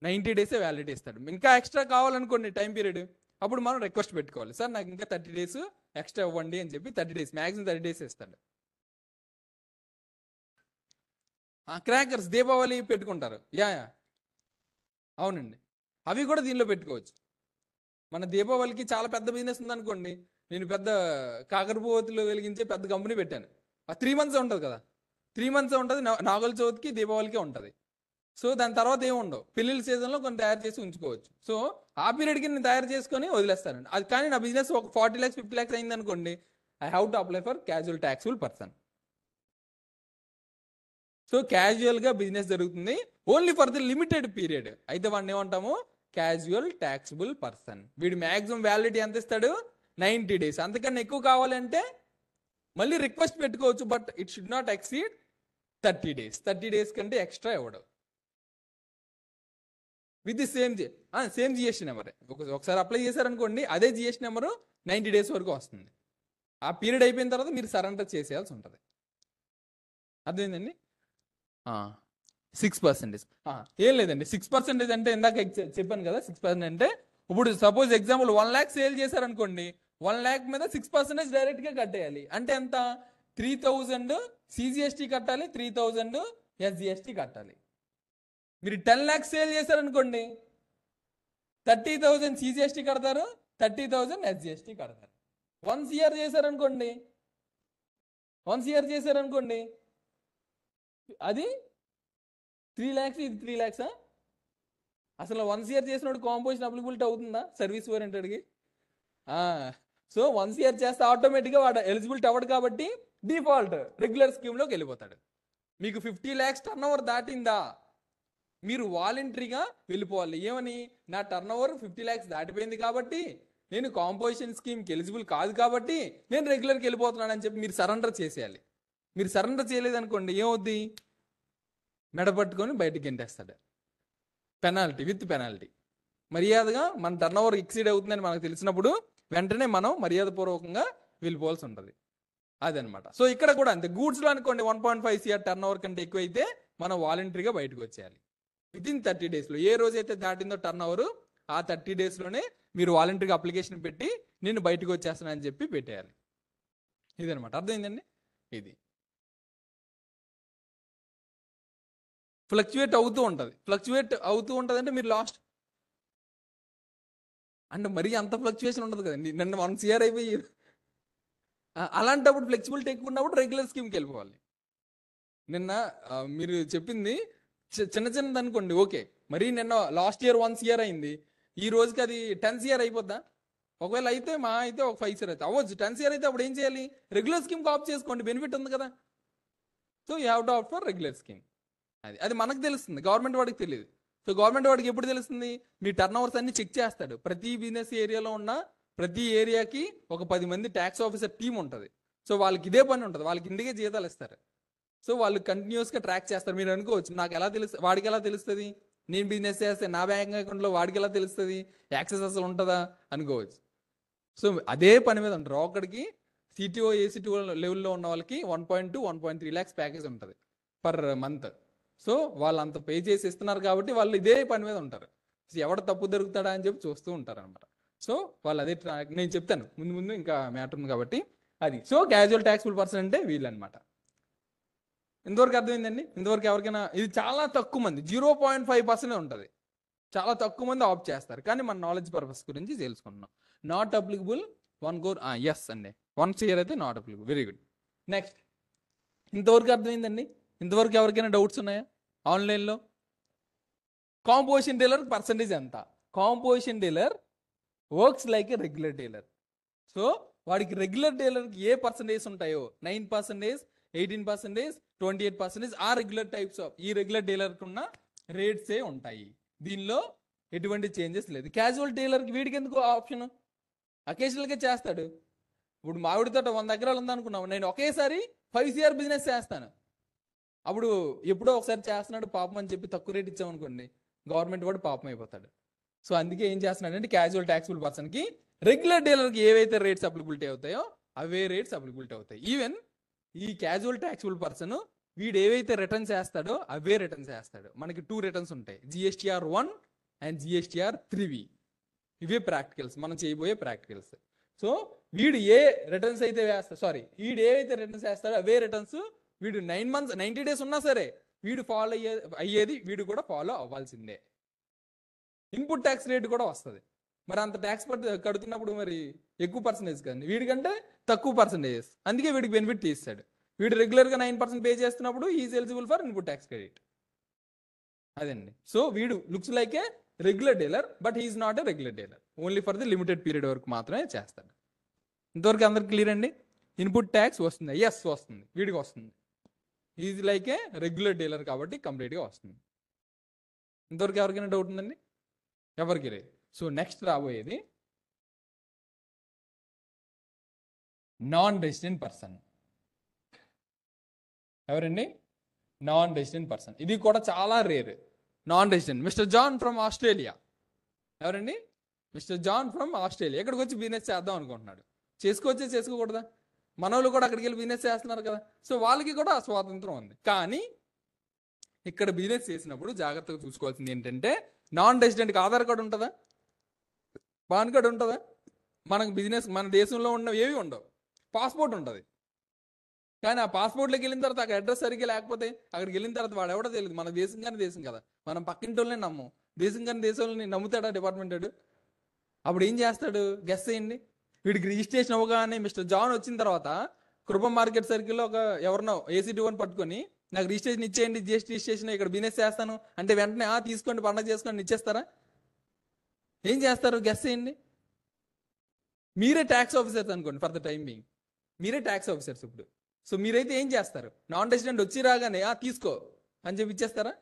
90 days వ్యాలిడిటీ ఇస్తాడు. ఇంకా ఎక్స్ట్రా కావాలనుకోండి టైం పీరియడ్, అప్పుడు మనం రిక్వెస్ట్ పెట్టుకోవాలి, సార్ నాకు ఇంకా 30 days ఎక్స్ట్రా ఇవ్వండి అని చెప్పి 30 days, మ్యాక్సిమం 30 days ఇస్తాడు. క్రాకర్స్ దీపావళి పెట్టుకుంటారు, యా అవునండి, అవి కూడా దీనిలో పెట్టుకోవచ్చు. మన దీపావళికి చాలా పెద్ద బిజినెస్ ఉందనుకోండి, నేను పెద్ద కాకరపువ్వొత్తులు వెలిగించే పెద్ద కంపెనీ పెట్టాను, 3 months ఉంటుంది కదా, 3 months ఉంటుంది, నాగుల చవితికి దీపావళికి ఉంటుంది. సో దాని తర్వాత ఏమి ఉండవు, పెళ్లిళ్ళ సీజన్లో కొన్ని తయారు చేసి ఉంచుకోవచ్చు. సో ఆ పీరియడ్కి నేను తయారు చేసుకొని వదిలేస్తానండి. అది కానీ నా బిజినెస్ ఒక 40 lakhs 50 lakhs అయింది అనుకోండి, I have to apply for casual taxable person. So క్యాజువల్గా బిజినెస్ జరుగుతుంది only for the limited period, అయితే వాడిని ఏమంటాము, క్యాజువల్ ట్యాక్సిబుల్ పర్సన్. వీడు మ్యాక్సిమం వ్యాలిడిటీ ఎంత ఇస్తాడు, 90 days. అంతకన్నా ఎక్కువ కావాలంటే మళ్ళీ రిక్వెస్ట్ పెట్టుకోవచ్చు, but it should not exceed 30 days. 30 days కంటే ఎక్స్ట్రా ఇవ్వడం. With the same GST number. ఒకసారి అప్లై చేశారనుకోండి, అదే జిఎస్టీ నెంబరు 90 days వరకు వస్తుంది. ఆ పీరియడ్ అయిపోయిన తర్వాత మీరు సరెండర్ చేసేయాల్సి ఉంటుంది. అర్థమైందండి? 6%. ఏం లేదండి, 6% అంటే ఇందాక చెప్పాను కదా, 6% అంటే ఇప్పుడు సపోజ్ ఎగ్జాంపుల్ 1 lakh సేల్ చేశారనుకోండి, 1 lakh మీద 6% డైరెక్ట్గా కట్టేయాలి. అంటే ఎంత? 3000 సిజిఎస్టీ కట్టాలి, 3000 ఎస్జిఎస్టీ కట్టాలి. మీరు 10 lakhs సేల్ చేశారనుకోండి, 30,000 సిజిఎస్టీ కడతారు, 30,000 ఎస్జిఎస్టీ కడతారు. 1 CR చేశారనుకోండి, 1 CR చేశారనుకోండి, అది 3 lakhs, ఇది 3 lakhs. అసలు 1 CR చేసినప్పుడు కాంపోజిషన్ అప్లికబిలిటీ అవుతుందా సర్వీస్ ఓరియంటెడ్కి? సో 1 CR చేస్తే ఆటోమేటిక్గా వాడు ఎలిజిబిలిటీ అవ్వడు కాబట్టి డిఫాల్ట్ రెగ్యులర్ స్కీమ్లోకి వెళ్ళిపోతాడు. మీకు 50 lakhs టర్న్ ఓవర్ దాటిందా, మీరు వాలంటరీగా వెళ్ళిపోవాలి. ఏమని? నా టర్న్ ఓవర్ 50 lakhs దాటిపోయింది కాబట్టి, నేను కాంపోజిషన్ స్కీమ్కి ఎలిజిబుల్ కాదు కాబట్టి నేను రెగ్యులర్కి వెళ్ళిపోతున్నాను అని చెప్పి మీరు సరెండర్ చేసేయాలి. మీరు సరెండర్ చేయలేదనుకోండి, ఏమవుద్ది, మెడ పట్టుకొని బయటికి గెంటేస్తాడు, పెనాల్టీ విత్ పెనాల్టీ. మర్యాదగా మన టర్న్ ఓవర్ ఎక్సీడ్ అవుతుందని మనకు తెలిసినప్పుడు వెంటనే మనం మర్యాదపూర్వకంగా వెళ్ళిపోవాల్సి ఉంటుంది. అదనమాట. సో ఇక్కడ కూడా అంతే, గూడ్స్లో అనుకోండి 1.5 CR టర్న్ ఓవర్ కంటే ఎక్కువ అయితే మనం వాలంటరీగా బయటకు వచ్చేయాలి వితిన్ 30 daysలో. ఏ రోజైతే దాటిందో టర్న్ ఓవర్, ఆ 30 daysలోనే మీరు వాలంటరీగా అప్లికేషన్ పెట్టి నేను బయటకు వచ్చేస్తానని చెప్పి పెట్టేయాలి. ఇదనమాట. అర్థమైందండి? ఇది ఫ్లక్చువేట్ అవుతూ ఉంటుంది అంటే మీరు లాస్ట్ అంటే మరీ అంత ఫ్లక్చువేషన్ ఉండదు కదండి. నిన్న 1 CR అయిపోయి, అలాంటప్పుడు ఫ్లెక్సిబిలిటీ ఎక్కువ ఉన్నప్పుడు రెగ్యులర్ స్కీమ్కి వెళ్ళిపోవాలి. నిన్న మీరు చెప్పింది చిన్నది అనుకోండి, ఓకే. మరి నిన్న లాస్ట్ ఇయర్ 1 CR అయింది, ఈ రోజుకి అది 10 CR అయిపోద్దా? ఒకవేళ అయితే అయితే ఒక 5 CR అయితే అవ్వచ్చు. 10 CR అయితే అప్పుడు ఏం చేయాలి, రెగ్యులర్ స్కీమ్ ఆప్ చేసుకోండి, బెనిఫిట్ ఉంది కదా. So you have to opt for regular scheme. అది మనకు తెలుస్తుంది, గవర్నమెంట్ వాడికి తెలియదు. సో గవర్నమెంట్ వాడికి ఎప్పుడు తెలుస్తుంది, మీ టర్న్ ఓవర్స్ అన్ని చెక్ చేస్తాడు. ప్రతి బిజినెస్ ఏరియాలో ఉన్న ప్రతి ఏరియాకి ఒక 10 మంది ట్యాక్స్ ఆఫీసర్ టీం ఉంటుంది. సో వాళ్ళకి ఇదే పని ఉంటుంది, వాళ్ళకి ఇందుకే జీతాలు ఇస్తారు. సో వాళ్ళు కంటిన్యూస్గా ట్రాక్ చేస్తారు. మీరు అనుకోవచ్చు, నాకు ఎలా తెలుస్తుంది, వాడికి ఎలా తెలుస్తుంది, నేను బిజినెస్ చేస్తే నా బ్యాంక్ అకౌంట్లో వాడికి ఎలా తెలుస్తుంది, యాక్సెస్ అసలు ఉంటుందా అనుకోవచ్చు. సో అదే పని మీద ఉంటారు. ఒకడికి CTO ACTO లెవెల్లో ఉన్న వాళ్ళకి 1.2 1.3 lakhs ప్యాకేజ్ ఉంటుంది పర్ మంత్. సో వాళ్ళు అంత పే చేసి ఇస్తున్నారు కాబట్టి వాళ్ళు ఇదే పని మీద ఉంటారు. ఎవడ తప్పు దొరుకుతాడా అని చెప్పి చూస్తూ ఉంటారు అనమాట. సో వాళ్ళు అదే నేను చెప్తాను ముందు ఇంకా మ్యాటర్ ఉంది కాబట్టి అది. సో క్యాజువల్ ట్యాక్సిబుల్ పర్సన్ అంటే వీళ్ళు అనమాట. ఇంతవరకు అర్థమైందండి? ఇంతవరకు ఎవరికైనా? ఇది చాలా తక్కువ మంది, 0.5% ఉంటుంది చాలా తక్కువ మంది ఆప్ట్ చేస్తారు. కానీ మన నాలెడ్జ్ పర్పస్ గురించి తెలుసుకుంటున్నాం. నాట్ అప్లికబుల్ 1 కోర్, ఎస్ అండి, 1 ఇయర్ అయితే not applicable. Very good. Next, ఇంతవరకు అర్థమైందండి? ఇంతవరకు ఎవరికైనా డౌట్స్ ఉన్నాయా ఆన్లైన్లో? కాంపోజిషన్ డీలర్ పర్సంటేజ్ ఎంత? Composition dealer works like a regular dealer. So వాడికి రెగ్యులర్ డీలర్కి ఏ పర్సంటేజ్ ఉంటాయో 9%, 18%, 28% ఆ రెగ్యులర్ టైప్స్ ఆఫ్ ఈ రెగ్యులర్ డీలర్కి ఉన్న రేట్సే ఉంటాయి. దీనిలో ఎటువంటి చేంజెస్ లేదు. క్యాజువల్ డీలర్కి వీడికి ఎందుకు ఆప్షన్? అకేషనల్గా చేస్తాడు. ఇప్పుడు మామిడి తోట 100 ఎకరాలు ఉందనుకున్నావు, నేను ఒకేసారి 5 CR బిజినెస్ చేస్తాను. అప్పుడు ఎప్పుడో ఒకసారి చేస్తున్నాడు పాపం అని చెప్పి తక్కువ రేట్ ఇచ్చామనుకోండి, గవర్నమెంట్ వాడు పాపం అయిపోతాడు. సో అందుకే ఏం చేస్తున్నాడు అంటే క్యాజువల్ ట్యాక్సిబుల్ పర్సన్కి రెగ్యులర్ డీలర్కి ఏవైతే రేట్స్ అప్లికబిలిటీ అవుతాయో అవే రేట్స్ అప్లికబిలిటీ అవుతాయి. ఈవెన్ ఈ క్యాజువల్ ట్యాక్సిబుల్ పర్సన్ వీడు ఏవైతే రిటర్న్స్ చేస్తాడో అవే రిటర్న్స్ చేస్తాడు. మనకి 2 రిటర్న్స్ ఉంటాయి, GSTR 1 అండ్ GSTR 3V. ఇవే ప్రాక్టికల్స్, మనం చేయబోయే ప్రాక్టికల్స్. సో వీడు ఏ రిటర్న్స్ అయితే వీడు ఏవైతే రిటర్న్స్ వేస్తాడో అవే రిటర్న్స్ వీడు 9 months 90 days ఉన్నా సరే వీడు ఫాలో అయ్యేది వీడు కూడా ఫాలో అవ్వాల్సిందే. ఇన్పుట్ ట్యాక్స్ రేట్ కూడా వస్తుంది. మరి అంత ట్యాక్స్ కడుతున్నప్పుడు మరి ఎక్కువ పర్సంటేజ్ కదండి, వీడికంటే తక్కువ పర్సంటేజెస్. అందుకే వీడికి బెనిఫిట్ తీస్తాడు. వీడు రెగ్యులర్గా 9% పే చేస్తున్నప్పుడు is eligible for input tax credit. అదండి. సో వీడు looks like a regular dealer, but he's not a regular dealer. Only for the limited period వరకు మాత్రమే చేస్తాడు. ఇంతవరకు అందరికి క్లియర్ అండి? ఇన్పుట్ ట్యాక్స్ వస్తుంది, ఎస్ వస్తుంది, వీడికి వస్తుంది. Is like a regular dealer కాబట్టి కంప్లీట్గా వస్తుంది. ఇంతవరకు ఎవరికైనా డౌట్ ఉందండి? ఎవరికి లేదు. సో నెక్స్ట్ రాబోయేది నాన్ రెసిడెంట్ పర్సన్. ఎవరండి? Non resident person. ఇది కూడా చాలా rare. Non resident, mister John from Australia. ఎవరండి? Mister John from Australia. ఇక్కడికి వచ్చి బిజినెస్ చేద్దాం అనుకుంటున్నాడు. చేసుకోవచ్చే, చేసుకోకూడదా? మన వాళ్ళు కూడా అక్కడికి వెళ్ళి బిజినెస్ చేస్తున్నారు కదా. సో వాళ్ళకి కూడా స్వాతంత్రం ఉంది. కానీ ఇక్కడ బిజినెస్ చేసినప్పుడు జాగ్రత్తగా చూసుకోవాల్సింది ఏంటంటే, నాన్ రెసిడెంట్కి ఆధార్ కార్డు ఉంటుందా? పాన్ కార్డు ఉంటుందా? మనకు బిజినెస్ మన దేశంలో ఉన్నవి ఏవి ఉండవు. పాస్పోర్ట్ ఉంటుంది. కానీ ఆ పాస్పోర్ట్లోకి వెళ్ళిన తర్వాత అక్కడ అడ్రస్ సరిగ్గా లేకపోతే అక్కడికి వెళ్ళిన తర్వాత వాడు ఎవడో తెలియదు. మన దేశం కానీ దేశం కదా, మనం పక్కింటి వాళ్ళని నమ్మం. దేశం కానీ దేశంలోని నమ్ముతాడా డిపార్ట్మెంట్ వాడు? అప్పుడు ఏం చేస్తాడు? గెస్ చేయండి. వీడికి రిజిస్ట్రేషన్ అవ్వగానే మిస్టర్ జాన్ వచ్చిన తర్వాత కృప మార్కెట్ సర్కిల్లో ఒక ఎవరినో ACT1 పట్టుకొని నాకు రిజిస్ట్రేషన్ ఇచ్చేయండి, GST రిజిస్ట్రేషన్, ఇక్కడ బిజినెస్ చేస్తాను అంటే వెంటనే తీసుకోండి, పండగ చేసుకోండి ఇచ్చేస్తారా? ఏం చేస్తారు? గెస్ చేయండి. మీరే ట్యాక్స్ ఆఫీసర్స్ అనుకోండి, ఫర్ ద టైం బీయింగ్ మీరే ట్యాక్స్ ఆఫీసర్స్ ఇప్పుడు. సో మీరైతే ఏం చేస్తారు? నాన్ రెసిడెంట్ వచ్చి రాగానే తీసుకో అని చెప్పి ఇచ్చేస్తారా?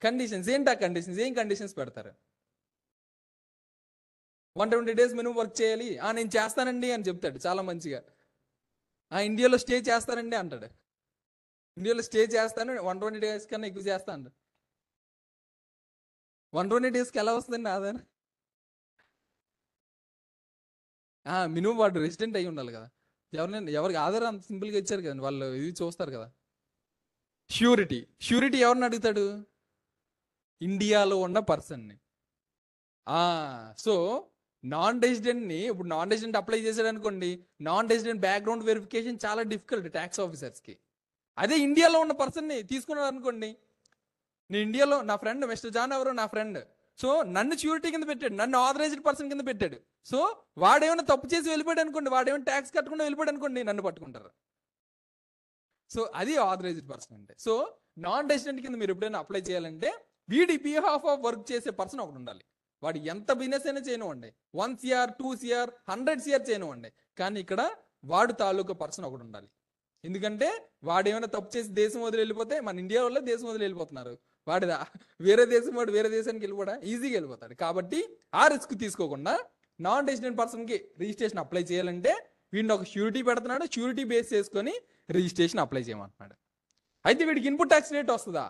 కండిషన్స్ ఏంటి? ఆ కండిషన్స్ ఏం కండిషన్స్ పెడతారు? 120 days మినిమం వర్క్ చేయాలి. నేను చేస్తానండి అని చెప్తాడు చాలా మంచిగా. ఇండియాలో స్టే చేస్తానండి అంటాడు. ఇండియాలో స్టే చేస్తాను, 120 days కన్నా ఎక్కువ చేస్తా అంటాడు. 120 daysకి ఎలా వస్తుందండి ఆధార్? మినిమం వాడు రెసిడెంట్ అయి ఉండాలి కదా. ఎవరికి ఆధార్ అంత సింపుల్గా ఇచ్చారు కదండి, వాళ్ళు ఇది చూస్తారు కదా. ష్యూరిటీ ఎవరిని అడుగుతాడు? ఇండియాలో ఉన్న పర్సన్ని. సో నాన్ రెసిడెంట్ని ఇప్పుడు నాన్ రెసిడెంట్ అప్లై చేశాడు అనుకోండి, నాన్ రెసిడెంట్ బ్యాక్గ్రౌండ్ వెరిఫికేషన్ చాలా డిఫికల్ట్ ట్యాక్స్ ఆఫీసర్స్కి. అదే ఇండియాలో ఉన్న పర్సన్ని తీసుకున్నాడు అనుకోండి, నేను ఇండియాలో నా ఫ్రెండ్ మిస్టర్ జాన్ ఎవరో నా ఫ్రెండ్, సో నన్ను ష్యూరిటీ కింద పెట్టాడు, నన్ను ఆథరైజ్డ్ పర్సన్ కింద పెట్టాడు. సో వాడేమైనా తప్పు చేసి వెళ్ళిపోయాడు అనుకోండి, వాడేమైనా ట్యాక్స్ కట్టకుండా వెళ్ళిపోయాడు అనుకోండి, నన్ను పట్టుకుంటారు. సో అది ఆథరైజ్డ్ పర్సన్ అంటే. సో నాన్ రెసిడెంట్ కింద మీరు ఎప్పుడైనా అప్లై చేయాలంటే వీడి బిహాఫ్ ఆఫ్ వర్క్ చేసే పర్సన్ ఒకటి ఉండాలి. వాడు ఎంత బిజినెస్ అయినా చేయనివ్వండి, 1 CR 2 CR 100 CR చేయనివ్వండి, కానీ ఇక్కడ వాడు తాలూకా పర్సన్ ఒకటి ఉండాలి. ఎందుకంటే వాడు ఏమైనా తప్పు చేసి దేశం వదిలి వెళ్ళిపోతే, మన ఇండియా వల్ల దేశం వదిలి వెళ్ళిపోతున్నారు, వాడు వేరే దేశం వాడు వేరే దేశానికి వెళ్ళిపోడా ఈజీగా వెళ్ళిపోతాడు. కాబట్టి ఆ రిస్క్ తీసుకోకుండా నాన్ రెసిడెంట్ పర్సన్కి రిజిస్ట్రేషన్ అప్లై చేయాలంటే వీడిని ఒక ష్యూరిటీ పెడుతున్నాడు, ష్యూరిటీ బేస్ చేసుకొని రిజిస్ట్రేషన్ అప్లై చేయమంటున్నాడు. అయితే వీడికి ఇన్పుట్ ట్యాక్స్ రేట్ వస్తుందా?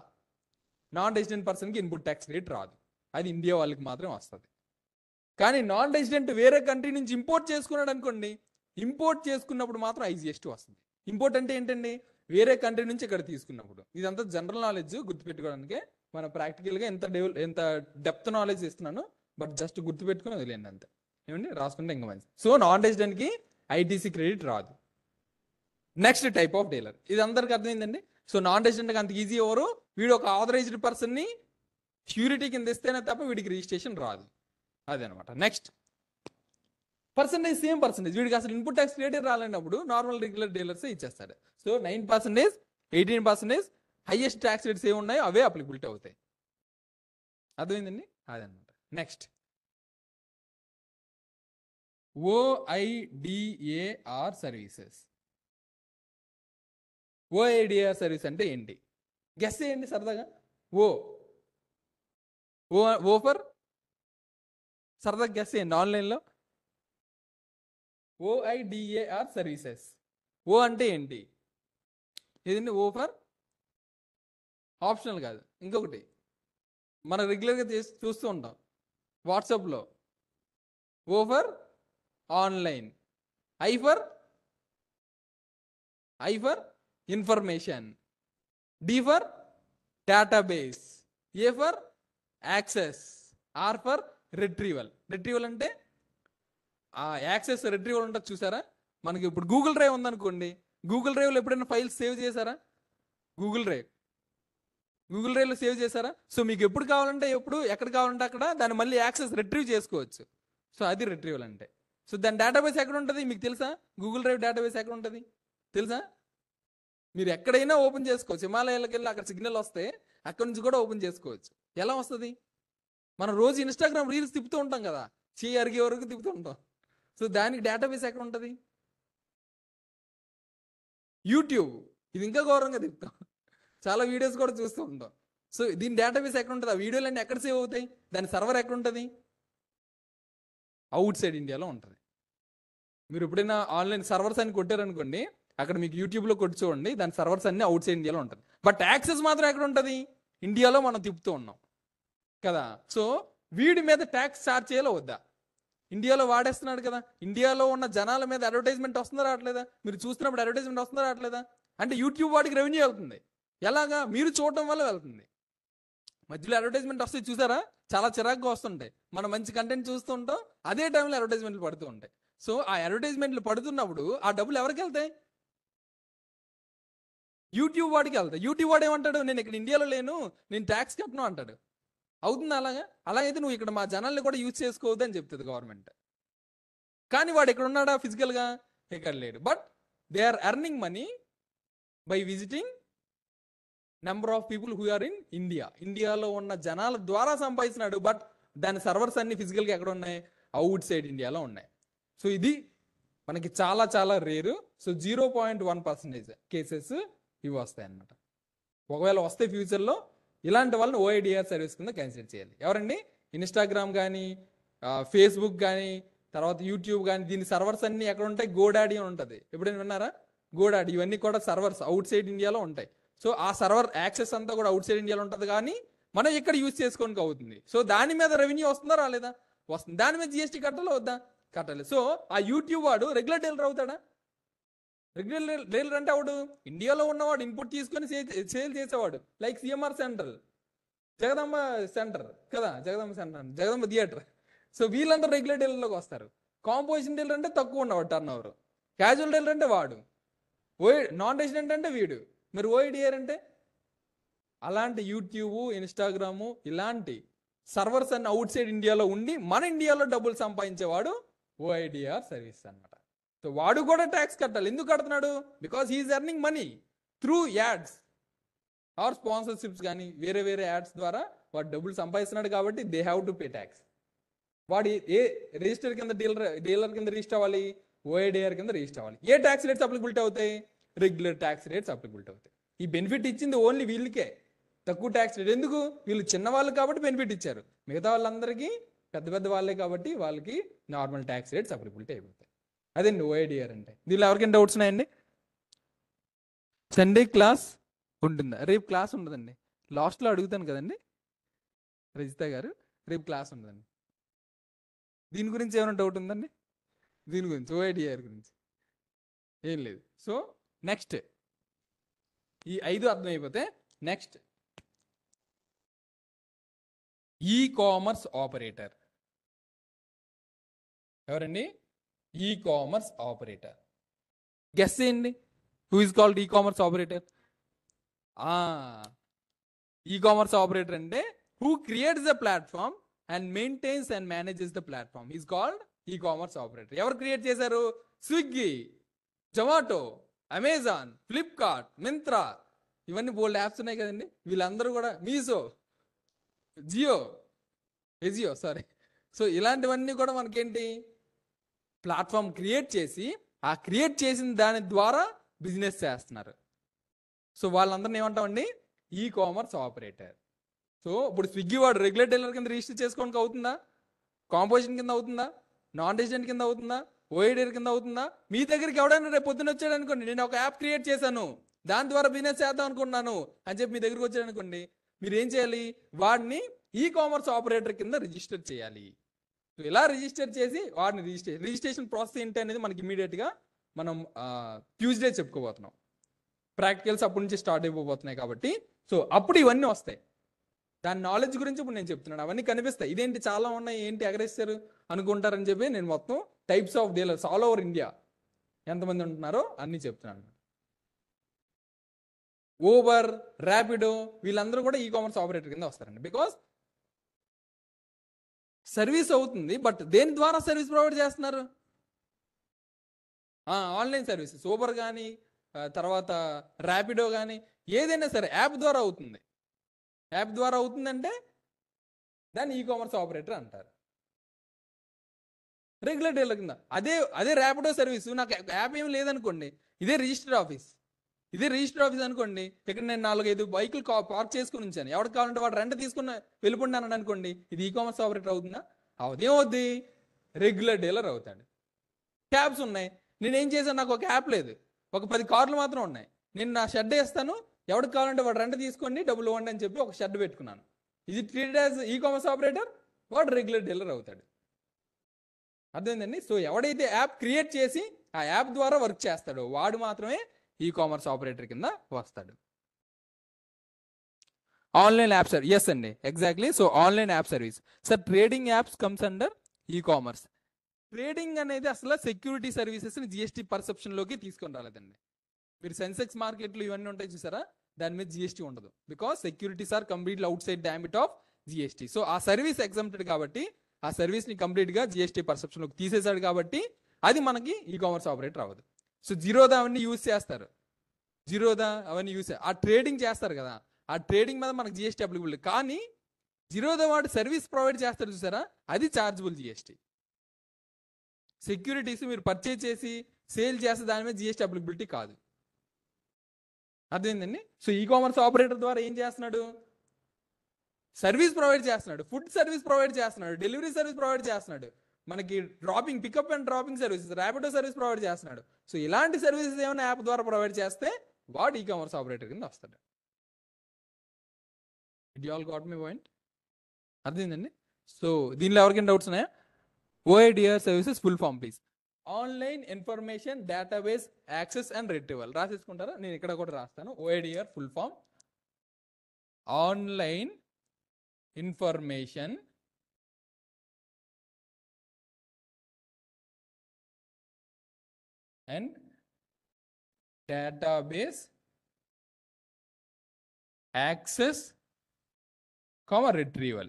నాన్ రెసిడెంట్ పర్సన్కి ఇన్పుట్ ట్యాక్స్ రేట్ రాదు, అది ఇండియా వాళ్ళకి మాత్రం వస్తుంది. కానీ నాన్ రెసిడెంట్ వేరే కంట్రీ నుంచి ఇంపోర్ట్ చేసుకున్నాడు అనుకోండి, ఇంపోర్ట్ చేసుకున్నప్పుడు మాత్రం IGST వస్తుంది. ఇంపోర్ట్ అంటే ఏంటండి? వేరే కంట్రీ నుంచి ఇక్కడ తీసుకున్నప్పుడు. ఇదంతా జనరల్ నాలెడ్జ్ గుర్తుపెట్టుకోవడానికి, మన ప్రాక్టికల్గా ఎంత డెప్త్ నాలెడ్జ్ ఇస్తున్నాను, బట్ జస్ట్ గుర్తుపెట్టుకుని వదిలేండి అంతే. ఏమండి రాసుకుంటే ఇంకా మంచి. సో నాన్ రెసిడెంట్కి ITC క్రెడిట్ రాదు. నెక్స్ట్ టైప్ ఆఫ్ డీలర్, ఇది అందరికి అర్థమైందండి. సో నాన్ రెసిడెంట్కి అంత ఈజీ ఎవరు? వీడు ఒక ఆథరైజ్డ్ పర్సన్ని ష్యూరిటీ కింద ఇస్తేనే తప్ప వీడికి రిజిస్ట్రేషన్ రాదు. అదనమాట. Next percentage, same percentage. వీడికి అసలు ఇన్పుట్ ట్యాక్స్ రేటే రాలేనప్పుడు నార్మల్ రెగ్యులర్ డీలర్స్ ఇచ్చేస్తాడు. సో 9%, 18%, హైయెస్ట్ ట్యాక్స్ రేట్స్ ఏమి ఉన్నాయో అవే అప్లికబిలిటీ అవుతాయి. అర్థమైందండి? అదనమాట. Next OIDAR services. OIDAR service అంటే ఏంటి? గెస్ చేయండి సరదాగా. ఓ ఓ ఓ ఫర్ సరదాగా గెస్ చేయండి ఆన్లైన్లో. ఓఐడిఏఆర్ సర్వీసెస్. ఓ అంటే ఏంటి? ఏదండి? ఓ ఫర్ ఆప్షనల్ కాదు, ఇంకొకటి మనం రెగ్యులర్గా చూస్తూ ఉంటాం వాట్సాప్లో. O for online, I for information, D for database, A for access, R for retrieval. Retrieval అంటే ఆ యాక్సెస్ రిట్రీవల్ ఉంటుంది చూసారా? మనకి ఇప్పుడు గూగుల్ డ్రైవ్ ఉందనుకోండి, గూగుల్ డ్రైవ్లో ఎప్పుడైనా ఫైల్స్ సేవ్ చేశారా? గూగుల్ డ్రైవ్లో సేవ్ చేశారా? సో మీకు ఎప్పుడు కావాలంటే ఎప్పుడు, ఎక్కడ కావాలంటే అక్కడ దాన్ని మళ్ళీ యాక్సెస్ రిట్రీవ్ చేసుకోవచ్చు. సో అది రిట్రీవల్ అంటే. సో దాని డేటాబేస్ ఎక్కడ ఉంటుంది మీకు తెలుసా? గూగుల్ డ్రైవ్ డేటాబేస్ ఎక్కడ ఉంటుంది తెలుసా? మీరు ఎక్కడైనా ఓపెన్ చేసుకోవచ్చు. హిమాలయాలకు వెళ్ళి అక్కడ సిగ్నల్ వస్తే అక్కడ నుంచి కూడా ఓపెన్ చేసుకోవచ్చు. ఎలా వస్తుంది? మనం రోజు ఇన్స్టాగ్రామ్ రీల్స్ తిప్పుతూ ఉంటాం కదా, చేయి అరిగే వరకు తిప్పుతూ ఉంటాం. సో దానికి డేటాబేస్ ఎక్కడ ఉంటుంది? యూట్యూబ్. ఇది ఇంకా ఘోరంగా తిప్పుతాం, చాలా వీడియోస్ కూడా చూస్తూ ఉంటాం. సో దీని డేటాబేస్ ఎక్కడ ఉంటుంది? ఆ వీడియోలు అన్నీ ఎక్కడ సేవ్ అవుతాయి? దాని సర్వర్ ఎక్కడ ఉంటుంది? అవుట్ సైడ్ ఇండియాలో ఉంటుంది. మీరు ఎప్పుడైనా ఆన్లైన్ సర్వర్స్ అని కొట్టారనుకోండి, అక్కడ మీకు యూట్యూబ్లో కొట్టి చూడండి, దాని సర్వర్స్ అన్ని అవుట్ సైడ్ ఇండియాలో ఉంటుంది. బట్ యాక్సెస్ మాత్రం ఎక్కడ ఉంటుంది? ఇండియాలో మనం తిప్పుతూ ఉన్నాం కదా. సో వీడి మీద ట్యాక్స్ ఛార్జ్ చేయాలో వద్దా? ఇండియాలో వాడేస్తున్నాడు కదా, ఇండియాలో ఉన్న జనాల మీద అడ్వర్టైజ్మెంట్ వస్తుందా రావట్లేదా? మీరు చూస్తున్నప్పుడు అడ్వర్టైజ్మెంట్ వస్తుందా రావట్లేదా? అంటే యూట్యూబ్ వాడికి రెవెన్యూ వెళ్తుంది. ఎలాగా? మీరు చూడటం వల్ల వెళ్తుంది. మధ్యలో అడ్వర్టైజ్మెంట్ వస్తే చూసారా, చాలా చిరాకుగా వస్తుంటాయి. మనం మంచి కంటెంట్ చూస్తూ ఉంటాం, అదే టైంలో అడ్వర్టైజ్మెంట్లు పడుతూ ఉంటాయి. సో ఆ అడ్వర్టైజ్మెంట్లు పడుతున్నప్పుడు ఆ డబ్బులు ఎవరికి వెళ్తాయి? యూట్యూబ్ వాడికి వెళ్తాయి. యూట్యూబ్ వాడు ఏమంటాడు? నేను ఇక్కడ ఇండియాలో లేను, నేను ట్యాక్స్ కట్టను అంటాడు. అవుతుంది అలాగా? అలాగైతే నువ్వు ఇక్కడ మా జనాల్ని కూడా యూజ్ చేసుకోవద్దు అని చెప్తుంది గవర్నమెంట్. కానీ వాడు ఎక్కడ ఉన్నాడా ఫిజికల్గా? ఇక్కడ లేడు. But they are earning money by visiting number of people who are in India. ఇండియాలో ఉన్న జనాల ద్వారా సంపాదిస్తున్నాడు. బట్ దాని సర్వర్స్ అన్ని ఫిజికల్గా ఎక్కడ ఉన్నాయి? అవుట్ సైడ్ ఇండియాలో ఉన్నాయి. సో ఇది మనకి చాలా చాలా రేరు. సో 0.1% కేసెస్ ఇవి వస్తాయి అన్నమాట. ఒకవేళ వస్తే ఫ్యూచర్లో ఇలాంటి వాళ్ళని ఓఐడిఆర్ సర్వీస్ కింద కన్సిడర్ చేయాలి. ఎవరండి? ఇన్స్టాగ్రామ్ కానీ, ఫేస్బుక్ కానీ, తర్వాత యూట్యూబ్ కానీ, దీని సర్వర్స్ అన్ని ఎక్కడ ఉంటాయి? గోడాడీ అని ఉంటుంది, ఎప్పుడైనా విన్నారా? గోడాడీ. ఇవన్నీ కూడా సర్వర్స్ అవుట్ సైడ్ ఇండియాలో ఉంటాయి. సో ఆ సర్వర్ యాక్సెస్ అంతా కూడా అవుట్ సైడ్ ఇండియాలో ఉంటుంది, కానీ మనం ఇక్కడ యూజ్ చేసుకోనికి అవుతుంది. సో దాని మీద రెవెన్యూ వస్తుందా రాలేదా? వస్తుంది. దాని మీద జిఎస్టీ కట్టాలో వద్దా? కట్టాలి. సో ఆ యూట్యూబ్ వాడు రెగ్యులర్ డీలర్ అవుతాడా? రెగ్యులర్ డీలర్ అంటే వాడు ఇండియాలో ఉన్నవాడు, ఇన్పుట్ తీసుకొని సేల్ చేసేవాడు. Like CMR centre, Jagadamba centre కదా, జగదంబ థియేటర్. సో వీళ్ళంతా రెగ్యులర్ డీలర్లోకి వస్తారు. కాంపోజిషన్ డీలర్ అంటే తక్కువ ఉన్నవాడు టర్న్ ఓవర్. క్యాజువల్ డీలర్ అంటే వాడు. నాన్ రెసిడెంట్ అంటే వీడు. మరి ఓఐడిఆర్ అంటే అలాంటి యూట్యూబ్, ఇన్స్టాగ్రాము ఇలాంటి సర్వర్స్ అన్ని అవుట్ సైడ్ ఇండియాలో ఉండి మన ఇండియాలో డబ్బులు సంపాదించేవాడు ఓఐడిఆర్ సర్వీస్ అనమాట. సో వాడు కూడా ట్యాక్స్ కట్టాలి. ఎందుకు కడుతున్నాడు? Because he's earning money through ads or sponsorships కానీ వేరే వేరే యాడ్స్ ద్వారా వాడు డబ్బులు సంపాదిస్తున్నాడు కాబట్టి they have to pay tax. వాడు ఏ రిజిస్టర్ కింద డీలర్ కింద రిజిస్టర్ అవ్వాలి? ఓఐడిఆర్ కింద రిజిస్టర్ అవ్వాలి. ఏ ట్యాక్స్ రేట్స్ అప్లికబిలిటీ అవుతాయి? రెగ్యులర్ ట్యాక్స్ రేట్స్ అప్లికబిలిటీ అవుతాయి. ఈ బెనిఫిట్ ఇచ్చింది ఓన్లీ వీళ్ళకే, తక్కువ ట్యాక్స్ రేట్. ఎందుకు? వీళ్ళు చిన్నవాళ్ళు కాబట్టి బెనిఫిట్ ఇచ్చారు. మిగతా వాళ్ళందరికీ పెద్ద పెద్ద వాళ్ళే కాబట్టి వాళ్ళకి నార్మల్ ట్యాక్స్ రేట్స్ అప్లికబిలిటీ అయిపోతాయి. అదండి ఓఐడిఆర్ అంటే. దీనిలో ఎవరికైనా డౌట్స్ ఉన్నాయండి? సండే క్లాస్ ఉంటుందా? రేపు క్లాస్ ఉండదండి, లాస్ట్లో అడుగుతాను కదండి రజిత గారు, రేపు క్లాస్ ఉండదండి. దీని గురించి ఏమైనా డౌట్ ఉందండి? దీని గురించి ఓఐడిఆర్ గురించి ఏం లేదు. సో నెక్స్ట్ ఈ 5 అర్థమైపోతే నెక్స్ట్ ఈ కామర్స్ ఆపరేటర్. ఎవరండి? ఈ కామర్స్ ఆపరేటర్. గెస్ చేయండి, హూ ఇస్ కాల్డ్ ఈ కామర్స్ ఆపరేటర్? ఈ కామర్స్ ఆపరేటర్ అంటే who creates the platform and maintains and manages the platform is called e-commerce operator. ఎవరు క్రియేట్ చేశారు? Swiggy, Zomato, Amazon, Flipkart, Myntra, ఇవన్నీ బోల్డ్ యాప్స్ ఉన్నాయి కదండి. వీళ్ళందరూ కూడా, మీషో, ఎజియో సారీ. సో ఇలాంటివన్నీ కూడా మనకేంటి, ప్లాట్ఫామ్ క్రియేట్ చేసి ఆ క్రియేట్ చేసిన దాని ద్వారా బిజినెస్ చేస్తున్నారు. సో వాళ్ళందరినీ ఏమంటామండి? E commerce operator. సో ఇప్పుడు స్విగ్గీ వాడు రెగ్యులర్ డీలర్ కింద రిజిస్టర్ చేసుకోవడానికి అవుతుందా? కాంపోజిషన్ కింద అవుతుందా? నాన్ రెసిడెంట్ కింద అవుతుందా? ఓఐడిఆర్ కింద అవుతుందా? మీ దగ్గరికి ఎవడైనా రేపు పొద్దున్న వచ్చాడు అనుకోండి, నేను ఒక యాప్ క్రియేట్ చేశాను, దాని ద్వారా బిజినెస్ చేద్దాం అనుకున్నాను అని చెప్పి మీ దగ్గరికి వచ్చాడు అనుకోండి, మీరు ఏం చేయాలి? వాడిని ఈ కామర్స్ ఆపరేటర్ కింద రిజిస్టర్ చేయాలి. సో ఇలా రిజిస్టర్ చేసి వాడిని రిజిస్ట్రేషన్ ప్రాసెస్ ఏంటి అనేది మనకి ఇమీడియట్గా మనం ట్యూస్డే చెప్పుకోబోతున్నాం. ప్రాక్టికల్స్ అప్పటి నుంచి స్టార్ట్ అయిపోతున్నాయి కాబట్టి సో అప్పుడు ఇవన్నీ వస్తాయి. దాని నాలెడ్జ్ గురించి ఇప్పుడు నేను చెప్తున్నాను, అవన్నీ కనిపిస్తాయి. ఇదేంటి చాలా ఉన్నాయి, ఏంటి ఎగరేస్తారు అనుకుంటారని చెప్పి నేను మొత్తం types of dealers all over India ఎంతమంది ఉంటున్నారో అన్నీ చెప్తున్నాను. ఊబర్, ర్యాపిడో వీళ్ళందరూ కూడా ఈ కామర్స్ ఆపరేటర్ కింద వస్తారండి. బికాస్ సర్వీస్ అవుతుంది, బట్ దేని ద్వారా సర్వీస్ ప్రొవైడ్ చేస్తున్నారు? Online services. ఊబర్ కానీ తర్వాత ర్యాపిడో కానీ ఏదైనా సరే యాప్ ద్వారా అవుతుంది. యాప్ ద్వారా అవుతుందంటే దాన్ని ఈ కామర్స్ ఆపరేటర్ అంటారు. రెగ్యులర్ డీలర్ కింద అదే ర్యాపిడో సర్వీస్, నాకు యాప్ ఏమి లేదనుకోండి, ఇదే రిజిస్టర్ ఆఫీస్ అనుకోండి, ఇక్కడ నేను 4-5 బైకులు పార్క్ చేసుకుని ఉంచాను, ఎవరికి కావాలంటే వాడు రెంట్ తీసుకుని వెళ్ళిపోండి అనుకోండి, ఇది ఈ కామర్స్ ఆపరేటర్ అవుతుందా? అదేమవుద్ది? రెగ్యులర్ డీలర్ అవుతాడు. క్యాబ్స్ ఉన్నాయి, నేనేం చేశాను, నాకు ఒక యాప్ లేదు, ఒక 10 కార్లు మాత్రం ఉన్నాయి, నేను నా షెడ్ వేస్తాను, ఎవరికి కావాలంటే వాడు రెంట్ తీసుకోండి, డబ్బులు ఇవ్వండి అని చెప్పి ఒక షెడ్ పెట్టుకున్నాను. ఇది ట్రీటెడ్ యాజ్ ఈ కామర్స్ ఆపరేటర్, వాడు రెగ్యులర్ డీలర్ అవుతాడు. అర్థమైందండి? సో ఎవడైతే యాప్ క్రియేట్ చేసి ఆ యాప్ ద్వారా వర్క్ చేస్తాడో వాడు మాత్రమే ఈ కామర్స్ ఆపరేటర్ కింద వస్తాడు. ఆన్లైన్ యాప్ సర్వీస్, ఎస్ అండి, exactly. So online app service sir, trading apps comes under e commerce. Trading అనేది అసలు సెక్యూరిటీ సర్వీసెస్ని జిఎస్టీ పర్సెప్షన్లోకి తీసుకొని రాలేదండి. మీరు సెన్సెక్స్ మార్కెట్లు ఇవన్నీ ఉంటాయి చూసారా, దాని మీద జిఎస్టీ ఉండదు. Because securities are completely outside the ambit of GST. So ఆ సర్వీస్ ఎగ్జామ్టెడ్ కాబట్టి ఆ సర్వీస్ని కంప్లీట్గా జిఎస్టీ పర్సెప్షన్లోకి తీసేశాడు కాబట్టి అది మనకి ఈ కామర్స్ ఆపరేటర్ అవ్వదు. సో జీరోదా అవన్నీ యూజ్ చేస్తారు, ఆ ట్రేడింగ్ చేస్తారు కదా, ఆ ట్రేడింగ్ మీద మనకు జిఎస్టీ అప్లికబుల్. కానీ జీరోదా వాడు సర్వీస్ ప్రొవైడ్ చేస్తారు చూసారా, అది చార్జబుల్ జిఎస్టీ. సెక్యూరిటీస్ మీరు పర్చేజ్ చేసి సేల్ చేస్తే దాని మీద జిఎస్టీ అప్లికబిలిటీ కాదు. అర్థమైందండి? సో ఈ కామర్స్ ఆపరేటర్ ద్వారా ఏం చేస్తున్నాడు? సర్వీస్ ప్రొవైడ్ చేస్తున్నాడు, ఫుడ్ సర్వీస్ ప్రొవైడ్ చేస్తున్నాడు, డెలివరీ సర్వీస్ ప్రొవైడ్ చేస్తున్నాడు, మనకి pickup and dropping services, Rapido service provide చేస్తున్నాడు. సో ఇలాంటి సర్వీసెస్ ఏమైనా యాప్ ద్వారా ప్రొవైడ్ చేస్తే వాడు ఈ కామర్స్ ఆపరేటర్ కింద వస్తాడు. It all got me point? అర్థమైందండి? సో దీనిలో ఎవరికైనా డౌట్స్ ఉన్నాయా? OIDAR services full form please. Online information database access and retrieval. రాసేసుకుంటారా? నేను ఇక్కడ కూడా రాస్తాను. OIDAR full form online information and database access, retrieval.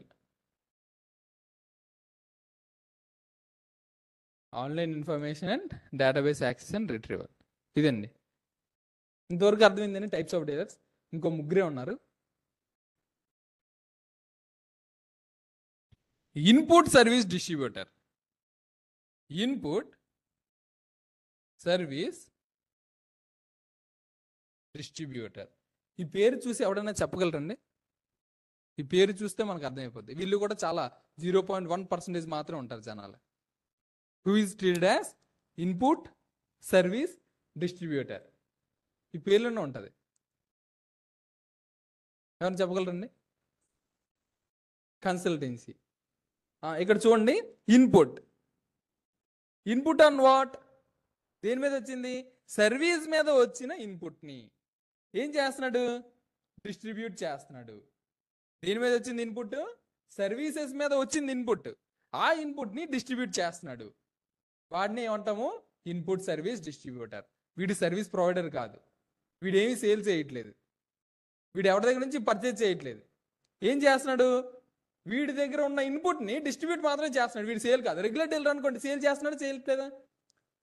Online information and database access and retrieval. ఇదండి. ఇంతవరకు అర్థమైందండి టైప్స్ ఆఫ్ డీలర్స్. ఇంకో ముగ్గురే ఉన్నారు. Input service distributor. Input service distributor. ఈ పేరు చూసి ఎవడైనా చెప్పగలరండి? ఈ పేరు చూస్తే మనకు అర్థమైపోద్ది. వీళ్ళు కూడా చాలా 0.1% మాత్రం ఉంటారు జనాలు. Who is treated as input service distributor. ఈ పేర్లోనే ఉంటుంది. ఎవరైనా చెప్పగలరండి? కన్సల్టెన్సీ. ఇక్కడ చూడండి, ఇన్పుట్ ఆన్ వాట్? దేని మీద వచ్చింది? సర్వీస్ మీద వచ్చిన ఇన్పుట్ని ఏం చేస్తున్నాడు? డిస్ట్రిబ్యూట్ చేస్తున్నాడు. దేని మీద వచ్చింది ఇన్పుట్? సర్వీసెస్ మీద వచ్చింది ఇన్పుట్. ఆ ఇన్పుట్ని డిస్ట్రిబ్యూట్ చేస్తున్నాడు. వాడిని ఏమంటాము? Input service distributor. వీడు సర్వీస్ ప్రొవైడర్ కాదు, వీడు ఏమి సేల్ చేయట్లేదు, వీడు ఎవరి దగ్గర నుంచి పర్చేజ్ చేయట్లేదు. ఏం చేస్తున్నాడు? వీడి దగ్గర ఉన్న ఇన్పుట్ని డిస్ట్రిబ్యూట్ మాత్రమే చేస్తున్నాడు, వీడు సేల్ కాదు. రెగ్యులర్ డీలర్ అనుకోండి, సేల్ చేస్తున్నాడు చేయట్లేదా?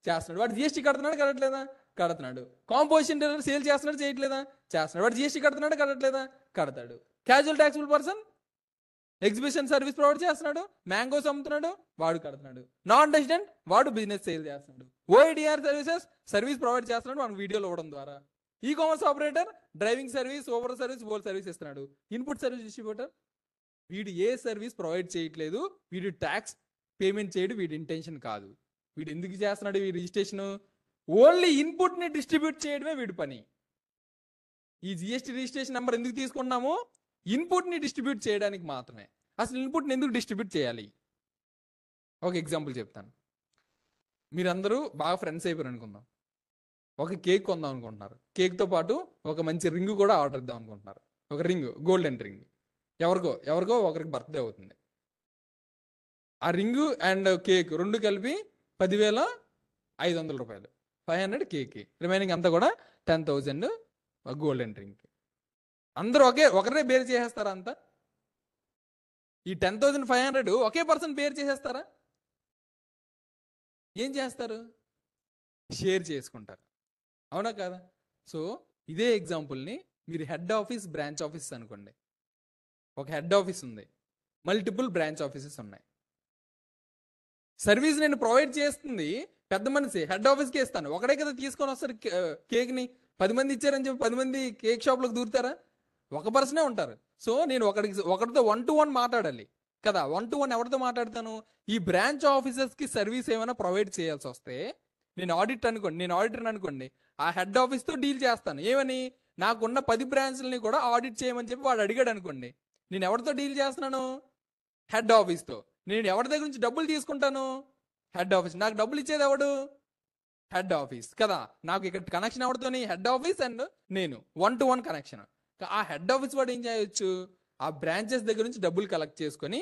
చేస్తున్నాడు. వాడు జిఎస్టీ కడుతున్నాడు కట్టట్లేదా? కడుతున్నాడు. కాంపోజిషన్ డీలర్ సేల్ చేస్తున్నాడు చేయట్లేదా? చేస్తున్నాడు. వాడు జిఎస్టీ కడుతున్నాడు కట్టట్లేదా? కడతాడు. Casual taxable person exhibition service provide చేస్తున్నాడు, మ్యాంగోస్ అమ్ముతున్నాడు, వాడు కడుతున్నాడు. నాన్ రెసిడెంట్ వాడు బిజినెస్ సేల్ చేస్తున్నాడు. ఓఐడిఆర్ సర్వీసెస్ సర్వీస్ ప్రొవైడ్ చేస్తున్నాడు మన వీడియోలో ఇవ్వడం ద్వారా. E commerce operator driving service, over service, బోల్ సర్వీస్ ఇస్తున్నాడు. ఇన్పుట్ సర్వీస్ డిస్ట్రిబ్యూటర్ వీడు ఏ సర్వీస్ ప్రొవైడ్ చేయట్లేదు, వీడు ట్యాక్స్ పేమెంట్ చేయడు, వీడి ఇంటెన్షన్ కాదు. వీడు ఎందుకు చేస్తున్నాడు ఈ రిజిస్ట్రేషన్? ఓన్లీ ఇన్పుట్ని డిస్ట్రిబ్యూట్ చేయడమే వీడి పని. ఈ జిఎస్టీ రిజిస్ట్రేషన్ నెంబర్ ఎందుకు తీసుకున్నాము? ఇన్పుట్ని డిస్ట్రిబ్యూట్ చేయడానికి మాత్రమే. అసలు ఇన్పుట్ని ఎందుకు డిస్ట్రిబ్యూట్ చేయాలి? ఒక ఎగ్జాంపుల్ చెప్తాను. మీరందరూ బాగా ఫ్రెండ్స్ అయిపోయారు అనుకుందాం. ఒక కేక్ కొందాం అనుకుంటున్నారు. కేక్తో పాటు ఒక మంచి రింగ్ కూడా ఆర్డర్ ఇద్దాం అనుకుంటున్నారు. ఒక రింగ్, గోల్డెన్ రింగ్. ఎవరికో ఒకరికి బర్త్డే అవుతుంది. ఆ రింగు అండ్ కేక్ రెండు కలిపి 10,500 రూపాయలు, 500 కేక్, రిమైనింగ్ అంతా కూడా 10,000 గోల్డెన్ రింగ్. అందరూ ఒకరే బేర్ చేసేస్తారా? అంతా ఈ 10,500 ఒకే పర్సన్ బేర్ చేసేస్తారా? ఏం చేస్తారు? షేర్ చేసుకుంటారు. అవునా కదా? సో ఇదే ఎగ్జాంపుల్ని మీరు హెడ్ ఆఫీస్, బ్రాంచ్ ఆఫీస్ అనుకోండి. ఒక హెడ్ ఆఫీస్ ఉంది, మల్టిపుల్ బ్రాంచ్ ఆఫీసెస్ ఉన్నాయి. సర్వీస్ నేను ప్రొవైడ్ చేస్తుంది పెద్ద మనిషి, హెడ్ ఆఫీస్కి ఇస్తాను. ఒకడే కదా తీసుకొని వస్తారు కేక్ని. 10 మంది ఇచ్చారని చెప్పి 10 మంది కేక్ షాప్లోకి దూరుతారా? ఒక పర్సనే ఉంటారు. సో నేను ఒకరితో 1-to-1 మాట్లాడాలి కదా. 1-to-1 ఎవరితో మాట్లాడతాను? ఈ బ్రాంచ్ ఆఫీసర్స్కి సర్వీస్ ఏమైనా ప్రొవైడ్ చేయాల్సి వస్తే నేను ఆడిటర్ అనుకోండి, ఆ హెడ్ ఆఫీస్తో డీల్ చేస్తాను. ఏమని? నాకున్న 10 బ్రాంచ్లని కూడా ఆడిట్ చేయమని చెప్పి వాడు అడిగాడు అనుకోండి, నేను ఎవరితో డీల్ చేస్తున్నాను? హెడ్ ఆఫీస్తో. నేను ఎవరి దగ్గర నుంచి డబ్బులు తీసుకుంటాను? Head office. నాకు డబ్బులు ఇచ్చేది ఎవడు? హెడ్ ఆఫీస్ కదా. నాకు ఇక్కడ కనెక్షన్ ఎవరితోని? హెడ్ ఆఫీస్ అండ్ నేను 1-to-1 కనెక్షన్. ఆ హెడ్ ఆఫీస్ వాడు ఏం చేయవచ్చు? ఆ బ్రాంచెస్ దగ్గర నుంచి డబ్బులు కలెక్ట్ చేసుకొని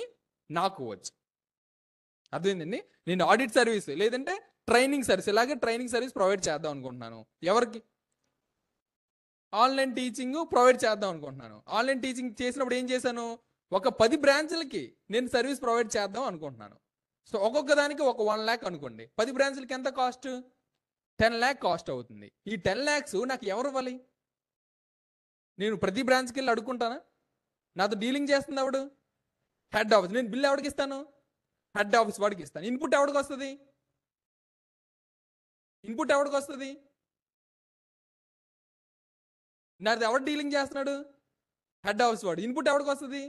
నాకు ఇవ్వచ్చు. అర్థమైందండి? నేను ఆడిట్ సర్వీస్ లేదంటే ట్రైనింగ్ సర్వీస్, ఇలాగే ట్రైనింగ్ సర్వీస్ ప్రొవైడ్ చేద్దాం అనుకుంటున్నాను. ఎవరికి? ఆన్లైన్ టీచింగ్ ప్రొవైడ్ చేద్దాం అనుకుంటున్నాను. ఆన్లైన్ టీచింగ్ చేసినప్పుడు ఏం చేశాను? ఒక 10 బ్రాంచ్లకి నేను సర్వీస్ ప్రొవైడ్ చేద్దాం అనుకుంటున్నాను. సో ఒక్కొక్క దానికి ఒక 1 lakh అనుకోండి. 10 బ్రాంచ్లకి ఎంత కాస్ట్? 10 lakh కాస్ట్ అవుతుంది. ఈ 10 lakhs నాకు ఎవరు ఇవ్వాలి? నేను ప్రతి బ్రాంచ్కి వెళ్ళి అడుక్కుంటానా? నాతో డీలింగ్ చేస్తుంది ఎవడు? Head office. నేను బిల్ ఎవరికి ఇస్తాను? హెడ్ ఆఫీస్ వాడికి ఇస్తాను. ఇన్పుట్ ఎవరికి వస్తుంది? నాది ఎవడు డీలింగ్ చేస్తున్నాడు? హెడ్ ఆఫీస్ వాడు. ఇన్పుట్ ఎవరికి వస్తుంది?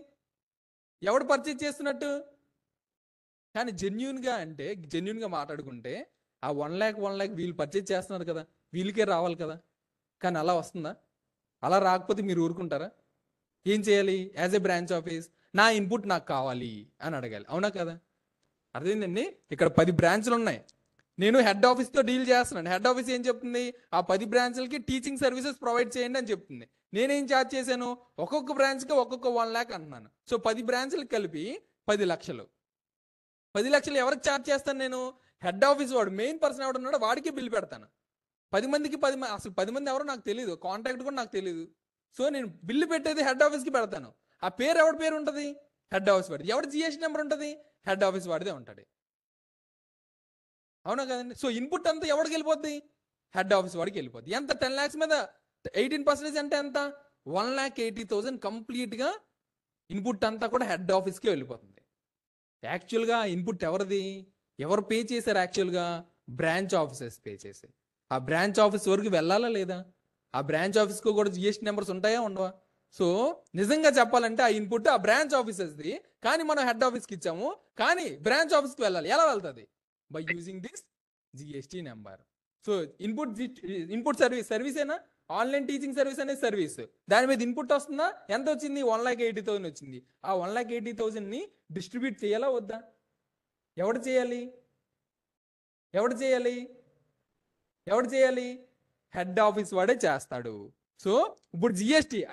ఎవడు పర్చేజ్ చేస్తున్నట్టు? కానీ జెన్యున్గా మాట్లాడుకుంటే ఆ 1 lakh వీళ్ళు పర్చేజ్ చేస్తున్నారు కదా, వీళ్ళకే రావాలి కదా. కానీ అలా వస్తుందా? అలా రాకపోతే మీరు ఊరుకుంటారా? ఏం చేయాలి? యాజ్ ఏ బ్రాంచ్ ఆఫీస్ నా ఇన్పుట్ నాకు కావాలి అని అడగాలి. అవునా కదా? అర్థమైందండి? ఇక్కడ 10 బ్రాంచ్లు ఉన్నాయి. నేను హెడ్ ఆఫీస్తో డీల్ చేస్తున్నాను. హెడ్ ఆఫీస్ ఏం చెప్తుంది? ఆ 10 బ్రాంచ్లకి టీచింగ్ సర్వీసెస్ ప్రొవైడ్ చేయండి అని చెప్తుంది. నేనేం ఛార్జ్ చేశాను? ఒక్కొక్క బ్రాంచ్కి ఒక్కొక్క 1 lakh అంటున్నాను. సో 10 బ్రాంచ్లకు కలిపి 10 లక్షలు. 10 లక్షలు ఎవరికి ఛార్జ్ చేస్తాను నేను? హెడ్ ఆఫీస్ వాడు, మెయిన్ పర్సన్ ఎవడు ఉన్నాడో వాడికి బిల్ పెడతాను. 10 మందికి 10 మంది, అసలు 10 మంది ఎవరో నాకు తెలియదు, కాంటాక్ట్ కూడా నాకు తెలియదు. సో నేను బిల్లు పెట్టేది హెడ్ ఆఫీస్కి పెడతాను. ఆ పేరు ఎవరి పేరు ఉంటుంది? హెడ్ ఆఫీస్ వాడి. ఎవరి జిఎస్టీ నెంబర్ ఉంటుంది? హెడ్ ఆఫీస్ వాడిదే ఉంటుంది. అవునా కదండి? సో ఇన్పుట్ అంతా ఎవరికి వెళ్ళిపోద్ది? హెడ్ ఆఫీస్ వాడికి వెళ్ళిపోద్ది. ఎంత? 10 lakhs మీద 18% అంటే ఎంత? 1,80,000 కంప్లీట్గా ఇన్పుట్ అంతా కూడా హెడ్ ఆఫీస్కి వెళ్ళిపోతుంది. యాక్చువల్గా ఇన్పుట్ ఎవరిది? ఎవరు పే చేశారు? యాక్చువల్గా బ్రాంచ్ ఆఫీసెస్ పే చేశారు. ఆ బ్రాంచ్ ఆఫీస్ వరకు వెళ్ళాలా లేదా? ఆ బ్రాంచ్ ఆఫీస్కి కూడా జిఎస్టీ నెంబర్స్ ఉంటాయా ఉండవా? సో నిజంగా చెప్పాలంటే ఆ ఇన్పుట్ ఆ బ్రాంచ్ ఆఫీసెస్ది, కానీ మనం హెడ్ ఆఫీస్కి ఇచ్చాము. కానీ బ్రాంచ్ ఆఫీస్కి వెళ్ళాలి. ఎలా వెళ్తుంది? By using this GST number. So input సర్వీసేనా? ఆన్లైన్ టీచింగ్ సర్వీస్ అనేది సర్వీస్. దాని మీద ఇన్పుట్ వస్తుందా? ఎంత వచ్చింది? 1,80,000 వచ్చింది. ఆ 1,80,000ని డిస్ట్రిబ్యూట్ చేయాలా వద్దా? ఎవడు చేయాలి? హెడ్ ఆఫీస్ వాడే చేస్తాడు. సో ఇప్పుడు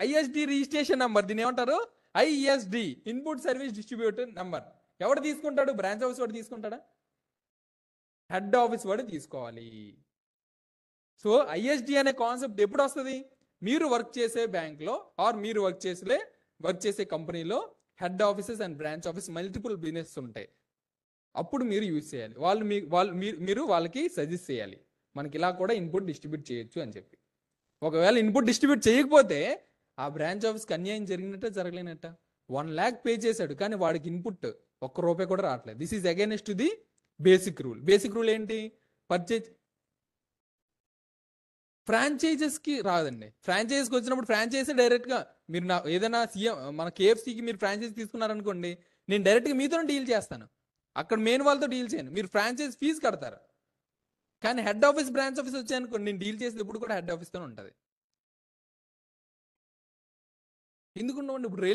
ఐఎస్డి రిజిస్ట్రేషన్ నెంబర్, దీన్ని ఏమంటారు? ISD, input service distributor number. ఎవడు తీసుకుంటాడు? బ్రాంచ్ ఆఫీస్ వాడు తీసుకుంటాడా? హెడ్ ఆఫీస్ వాడు తీసుకోవాలి. సో ఐఎస్డి అనే కాన్సెప్ట్ ఎప్పుడు వస్తుంది? మీరు వర్క్ చేసే బ్యాంక్లో ఆర్ మీరు వర్క్ చేసే కంపెనీలో head offices and branch office multiple business ఉంటాయి. అప్పుడు మీరు యూజ్ చేయాలి. మీరు వాళ్ళకి సజెస్ట్ చేయాలి, మనకి ఇలా కూడా ఇన్పుట్ డిస్ట్రిబ్యూట్ చేయొచ్చు అని చెప్పి. ఒకవేళ ఇన్పుట్ డిస్ట్రిబ్యూట్ చేయకపోతే ఆ బ్రాంచ్ ఆఫీస్కి అన్యాయం జరిగినట్ట జరగలేనట్ట. 1 lakh పే చేశాడు కానీ వాడికి ఇన్పుట్ ₹1 కూడా రావట్లేదు. This is against to the basic rule. Basic rule ఏంటి? పర్చేజ్ ఫ్రాంచైజెస్కి రాదండి. ఫ్రాంచైజీస్కి వచ్చినప్పుడు ఫ్రాంచైజీ డైరెక్ట్గా మీరు నా ఏదైనా సీఎం మన కేఎఫ్సీకి మీరు ఫ్రాంచైజీ తీసుకున్నారనుకోండి, నేను డైరెక్ట్గా మీతోనే డీల్ చేస్తాను, అక్కడ మెయిన్ వాళ్ళతో డీల్ చేయను. మీరు ఫ్రాంచైజ్ ఫీజు కడతారు. కానీ హెడ్ ఆఫీస్ బ్రాంచ్ ఆఫీస్ వచ్చాయనుకోండి, నేను డీల్ చేసేది ఇప్పుడు కూడా హెడ్ ఆఫీస్తోనే ఉంటుంది. ఎందుకుండవండి? ఇప్పుడు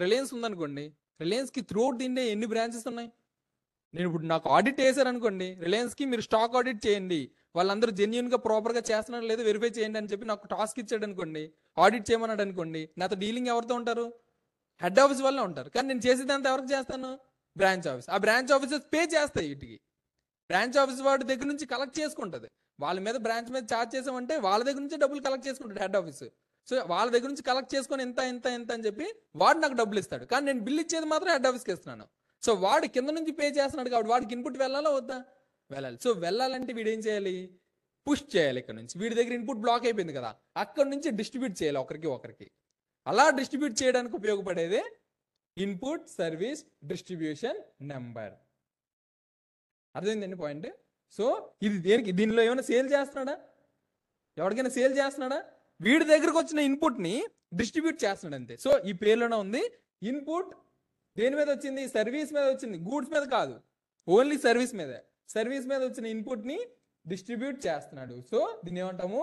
రిలయన్స్ ఉందనుకోండి, రిలయన్స్కి త్రూఅవుట్ ఇండియా ఎన్ని బ్రాంచెస్ ఉన్నాయి? నేను ఇప్పుడు నాకు ఆడిట్ వేసారనుకోండి, రిలయన్స్కి మీరు స్టాక్ ఆడిట్ చేయండి, వాళ్ళందరూ జెన్యున్గా ప్రాపర్గా చేస్తున్నారో లేదో వెరిఫై చేయండి అని చెప్పి నాకు టాస్క్ ఇచ్చాడు అనుకోండి, ఆడిట్ చేయమన్నాడు అనుకోండి, నాతో డీలింగ్ ఎవరితో ఉంటారు? హెడ్ ఆఫీస్ వల్లే ఉంటారు. కానీ నేను చేసేదంతా ఎవరికి చేస్తాను? Branch office. ఆ బ్రాంచ్ ఆఫీసెస్ పే చేస్తాయి వీటికి. బ్రాంచ్ ఆఫీస్ వాడి దగ్గర నుంచి కలెక్ట్ చేసుకుంటుంది. వాళ్ళ మీద బ్రాంచ్ మీద ఛార్జ్ చేసామంటే వాళ్ళ దగ్గర నుంచి డబ్బులు కలెక్ట్ చేసుకుంటాడు హెడ్ ఆఫీస్. సో వాళ్ళ దగ్గర నుంచి కలెక్ట్ చేసుకొని ఎంత ఎంత ఎంత అని చెప్పి వాడు నాకు డబ్బులు ఇస్తాడు. కానీ నేను బిల్ ఇచ్చేది మాత్రం హెడ్ ఆఫీస్కి ఇస్తున్నాను. సో వాడు కింద నుంచి పే చేస్తున్నాడు కాబట్టి వాడికి ఇన్పుట్ వెళ్ళాలా వద్దా? వెళ్ళాలి. సో వెళ్ళాలంటే వీడు ఏం చేయాలి? పుష్ చేయాలి. ఇక్కడ నుంచి వీడి దగ్గర ఇన్పుట్ బ్లాక్ అయిపోయింది కదా, అక్కడ నుంచి డిస్ట్రిబ్యూట్ చేయాలి ఒకరికి. అలా డిస్ట్రిబ్యూట్ చేయడానికి ఉపయోగపడేదే ఇన్పుట్ సర్వీస్ డిస్ట్రిబ్యూషన్ నెంబర్. అర్థమైందండి పాయింట్? సో ఇది దేనికి? దీనిలో ఏమైనా సేల్ చేస్తున్నాడా? ఎవరికైనా సేల్ చేస్తున్నాడా? వీడి దగ్గరకు వచ్చిన ఇన్పుట్ని డిస్ట్రిబ్యూట్ చేస్తున్నాడు అంతే. సో ఈ పేర్లోనే ఉంది ఇన్పుట్ దేని మీద వచ్చింది? సర్వీస్ మీద వచ్చింది, గూడ్స్ మీద కాదు, ఓన్లీ సర్వీస్ మీద. సర్వీస్ మీద వచ్చిన ఇన్పుట్ని డిస్ట్రిబ్యూట్ చేస్తున్నాడు. సో దీన్ని ఏమంటాము?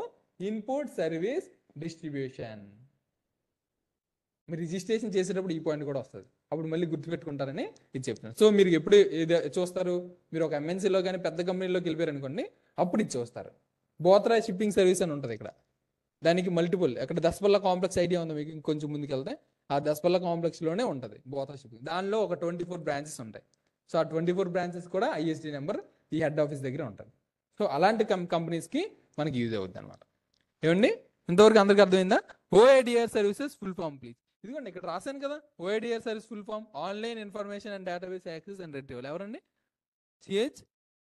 Input service distribution. మీరు రిజిస్ట్రేషన్ చేసేటప్పుడు ఈ పాయింట్ కూడా వస్తుంది, అప్పుడు మళ్ళీ గుర్తుపెట్టుకుంటారని ఇది చెప్తున్నాను. సో మీరు ఎప్పుడు ఇది చూస్తారు? మీరు ఒక ఎంఎన్సీలో కానీ పెద్ద కంపెనీలోకి వెళ్ళిపోయారు అనుకోండి, అప్పుడు ఇది చూస్తారు. బోత్రా షిప్పింగ్ సర్వీస్ అని ఉంటుంది ఇక్కడ. దానికి మల్టిపుల్, అక్కడ దసపల్లా కాంప్లెక్స్ ఐడియా ఉంది మీకు, ఇంకొంచెం ముందుకు వెళ్తే ఆ దసపల్లా కాంప్లెక్స్లోనే ఉంటుంది బోత్రా షిప్పింగ్. దానిలో ఒక 24 బ్రాంచెస్ ఉంటాయి. సో ఆ 24 బ్రాంచెస్ కూడా ఐఎస్డి నెంబర్ ఈ హెడ్ ఆఫీస్ దగ్గర ఉంటుంది. సో అలాంటి కంపెనీస్కి మనకి యూజ్ అవుతుంది అనమాట. ఏమండి, ఇంతవరకు అందరికీ అర్థమైందా? OIDAR services full form please. ఇదిగోండి ఇక్కడ రాశాను కదా, OIDAR service full form online information and database access and retrieval. ఎవరండి? సిహెచ్